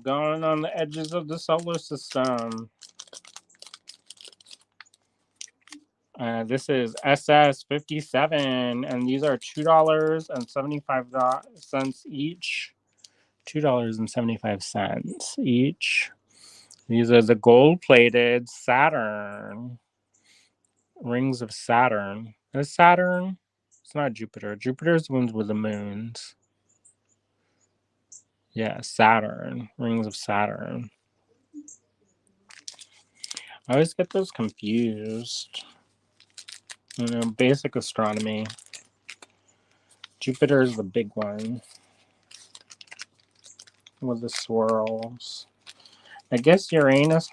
Speaker 1: Going on the edges of the solar system. This is SS57, and these are $2.75 each. $2.75 each. These are the gold-plated Saturn rings of Saturn. Is Saturn? It's not Jupiter. Jupiter's the ones with the moons. Yeah, Saturn. Rings of Saturn. I always get those confused. Basic astronomy. Jupiter is the big one with the swirls. I guess Uranus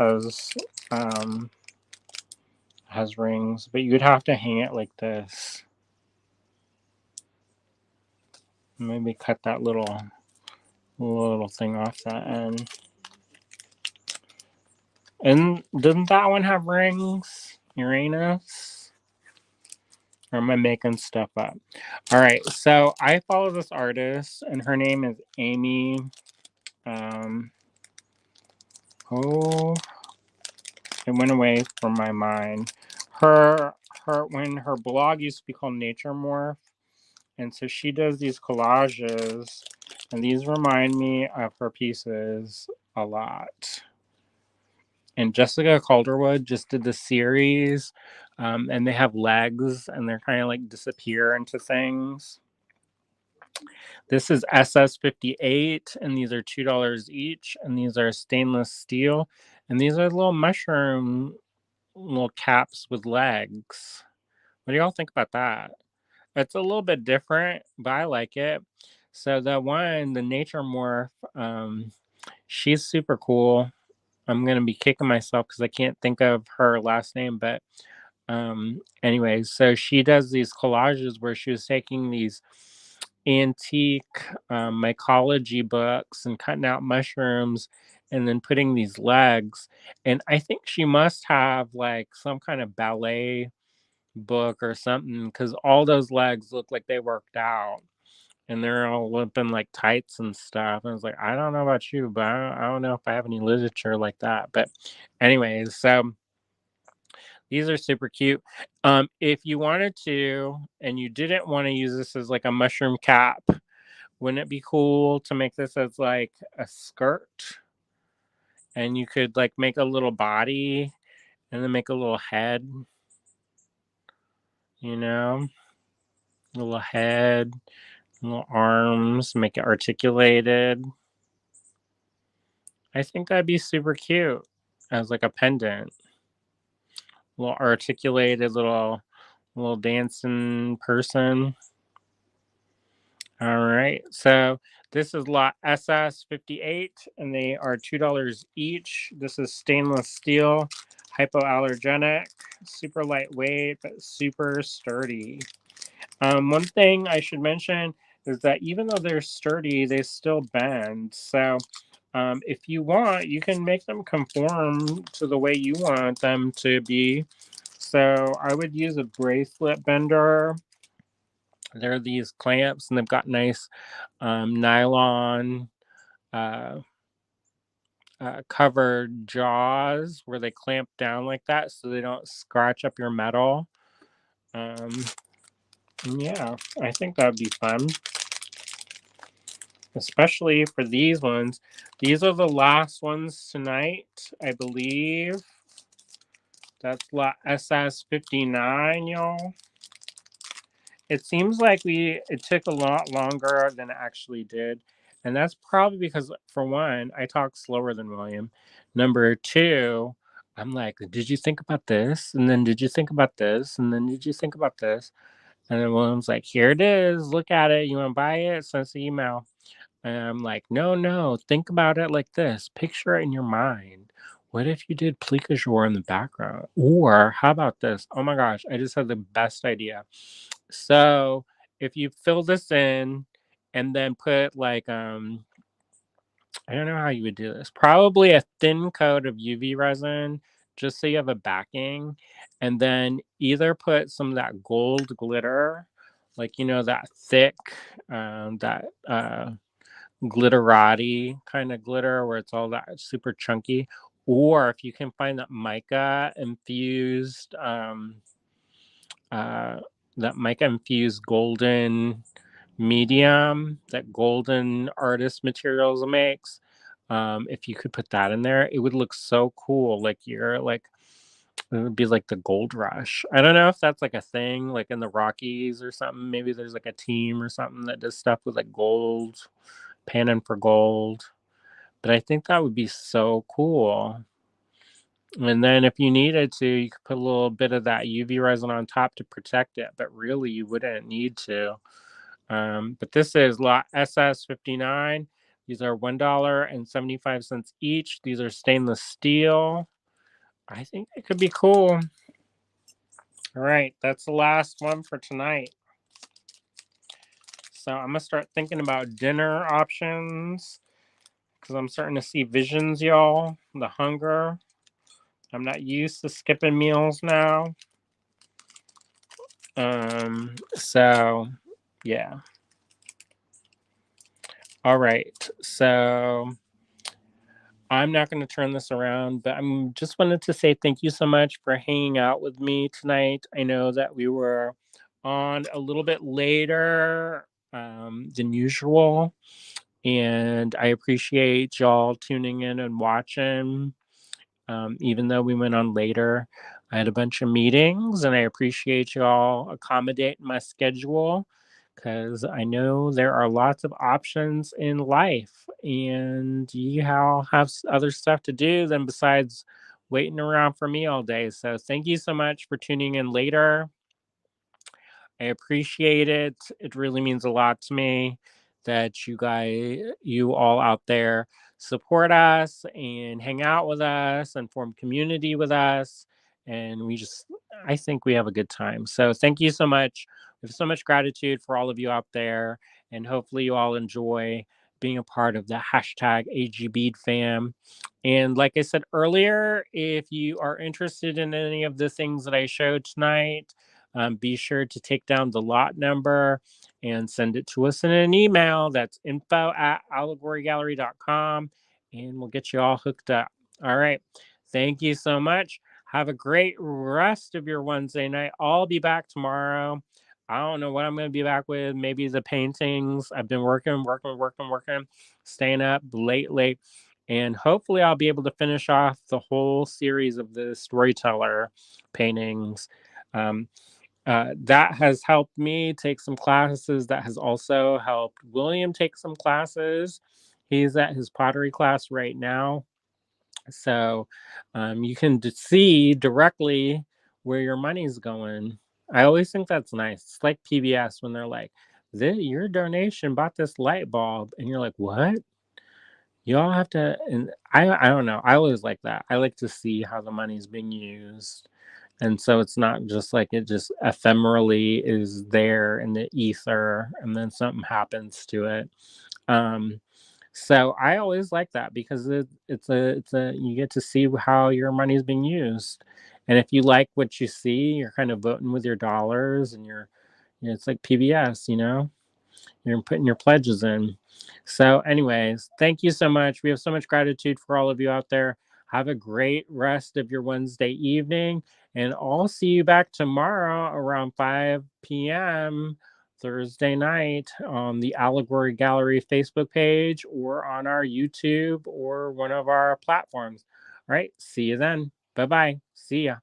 Speaker 1: has rings, but you'd have to hang it like this. Maybe cut that little thing off that end. And doesn't that one have rings? Uranus? Or am I making stuff up? All right, so I follow this artist, and her name is Amy. Oh, it went away from my mind. When her blog used to be called Nature Morph, and so she does these collages, and these remind me of her pieces a lot. And Jessica Calderwood just did the series, and they have legs, and they're kind of like disappear into things. This is SS58, and these are $2 each, and these are stainless steel, and these are little mushroom little caps with legs. What do y'all think about that? It's a little bit different, but I like it. So the one, the nature morph, she's super cool. I'm gonna be kicking myself because I can't think of her last name, but anyways, so she does these collages where she was taking these antique mycology books and cutting out mushrooms and then putting these legs. And I think she must have like some kind of ballet book or something because all those legs look like they worked out and they're all up in like tights and stuff. And I was like, I don't know about you, but I don't know if I have any literature like that. But, anyways, so these are super cute. If you wanted to, and you didn't want to use this as like a mushroom cap, wouldn't it be cool to make this as like a skirt? And you could like make a little body and then make a little head, you know, a little head, little arms, make it articulated. I think that'd be super cute as like a pendant. Little articulated little dancing person. All right. So this is lot SS58 and they are $2 each. This is stainless steel, hypoallergenic, super lightweight, but super sturdy. One thing I should mention is that even though they're sturdy, they still bend. So if you want, you can make them conform to the way you want them to be. So I would use a bracelet bender. There are these clamps, and they've got nice nylon uh, covered jaws where they clamp down like that so they don't scratch up your metal. Um, yeah, I think that'd be fun, especially for these ones. These are the last ones tonight, I believe. That's lot SS59, y'all. It seems like it took a lot longer than it actually did. And that's probably because, for one, I talk slower than William. Number two, I'm like, did you think about this? And then did you think about this? And then did you think about this? And then William's like, here it is. Look at it. You want to buy it? Send us an email. And I'm like, no, no. Think about it like this. Picture it in your mind. What if you did Plica in the background? Or how about this? Oh my gosh, I just had the best idea. So if you fill this in and then put like I don't know how you would do this. Probably a thin coat of UV resin just so you have a backing and then either put some of that gold glitter like that thick that glitterati kind of glitter where it's all that super chunky, or if you can find that mica infused uh that mica infused golden medium that golden artist materials makes. If you could put that in there, it would look so cool, like you're like it would be like the gold rush. I don't know if that's like a thing like in the Rockies or something. Maybe there's like a team or something that does stuff with like gold, panning for gold, but I think that would be so cool. And then if you needed to, you could put a little bit of that UV resin on top to protect it, but really you wouldn't need to. But this is lot SS59. These are $1.75 each. These are stainless steel. I think it could be cool. All right, that's the last one for tonight. So I'm gonna start thinking about dinner options because I'm starting to see visions, y'all. The hunger. I'm not used to skipping meals now. So yeah. All right. So I'm not going to turn this around, but I'm just wanted to say thank you so much for hanging out with me tonight. I know that we were on a little bit later than usual, and I appreciate y'all tuning in and watching. Even though we went on later, I had a bunch of meetings, and I appreciate y'all accommodating my schedule because I know there are lots of options in life, and you have other stuff to do than besides waiting around for me all day. So thank you so much for tuning in later. I appreciate it. It really means a lot to me that you all out there support us and hang out with us and form community with us. And I think we have a good time. So thank you so much. We have so much gratitude for all of you out there. And hopefully you all enjoy being a part of the hashtag AGBead fam. And like I said earlier, if you are interested in any of the things that I showed tonight, be sure to take down the lot number and send it to us in an email. That's info@allegorygallery.com, and we'll get you all hooked up. All right. Thank you so much. Have a great rest of your Wednesday night. I'll be back tomorrow. I don't know what I'm going to be back with. Maybe the paintings. I've been working, staying up late, late. And hopefully, I'll be able to finish off the whole series of the storyteller paintings. Um, that has helped me take some classes. That has also helped William take some classes. He's at his pottery class right now. So you can see directly where your money's going. I always think that's nice. It's like PBS when they're like, your donation bought this light bulb. And you're like, what? You all have to. And I don't know. I always like that. I like to see how the money's being used, and so it's not just like it just ephemerally is there in the ether and then something happens to it. um so I always like that because it's a you get to see how your money is being used. And if you like what you see, you're kind of voting with your dollars, and it's like PBS, you're putting your pledges in. So, anyways, thank you so much. We have so much gratitude for all of you out there. Have a great rest of your Wednesday evening. And I'll see you back tomorrow around 5 p.m. Thursday night on the Allegory Gallery Facebook page or on our YouTube or one of our platforms. All right. See you then. Bye bye. See ya.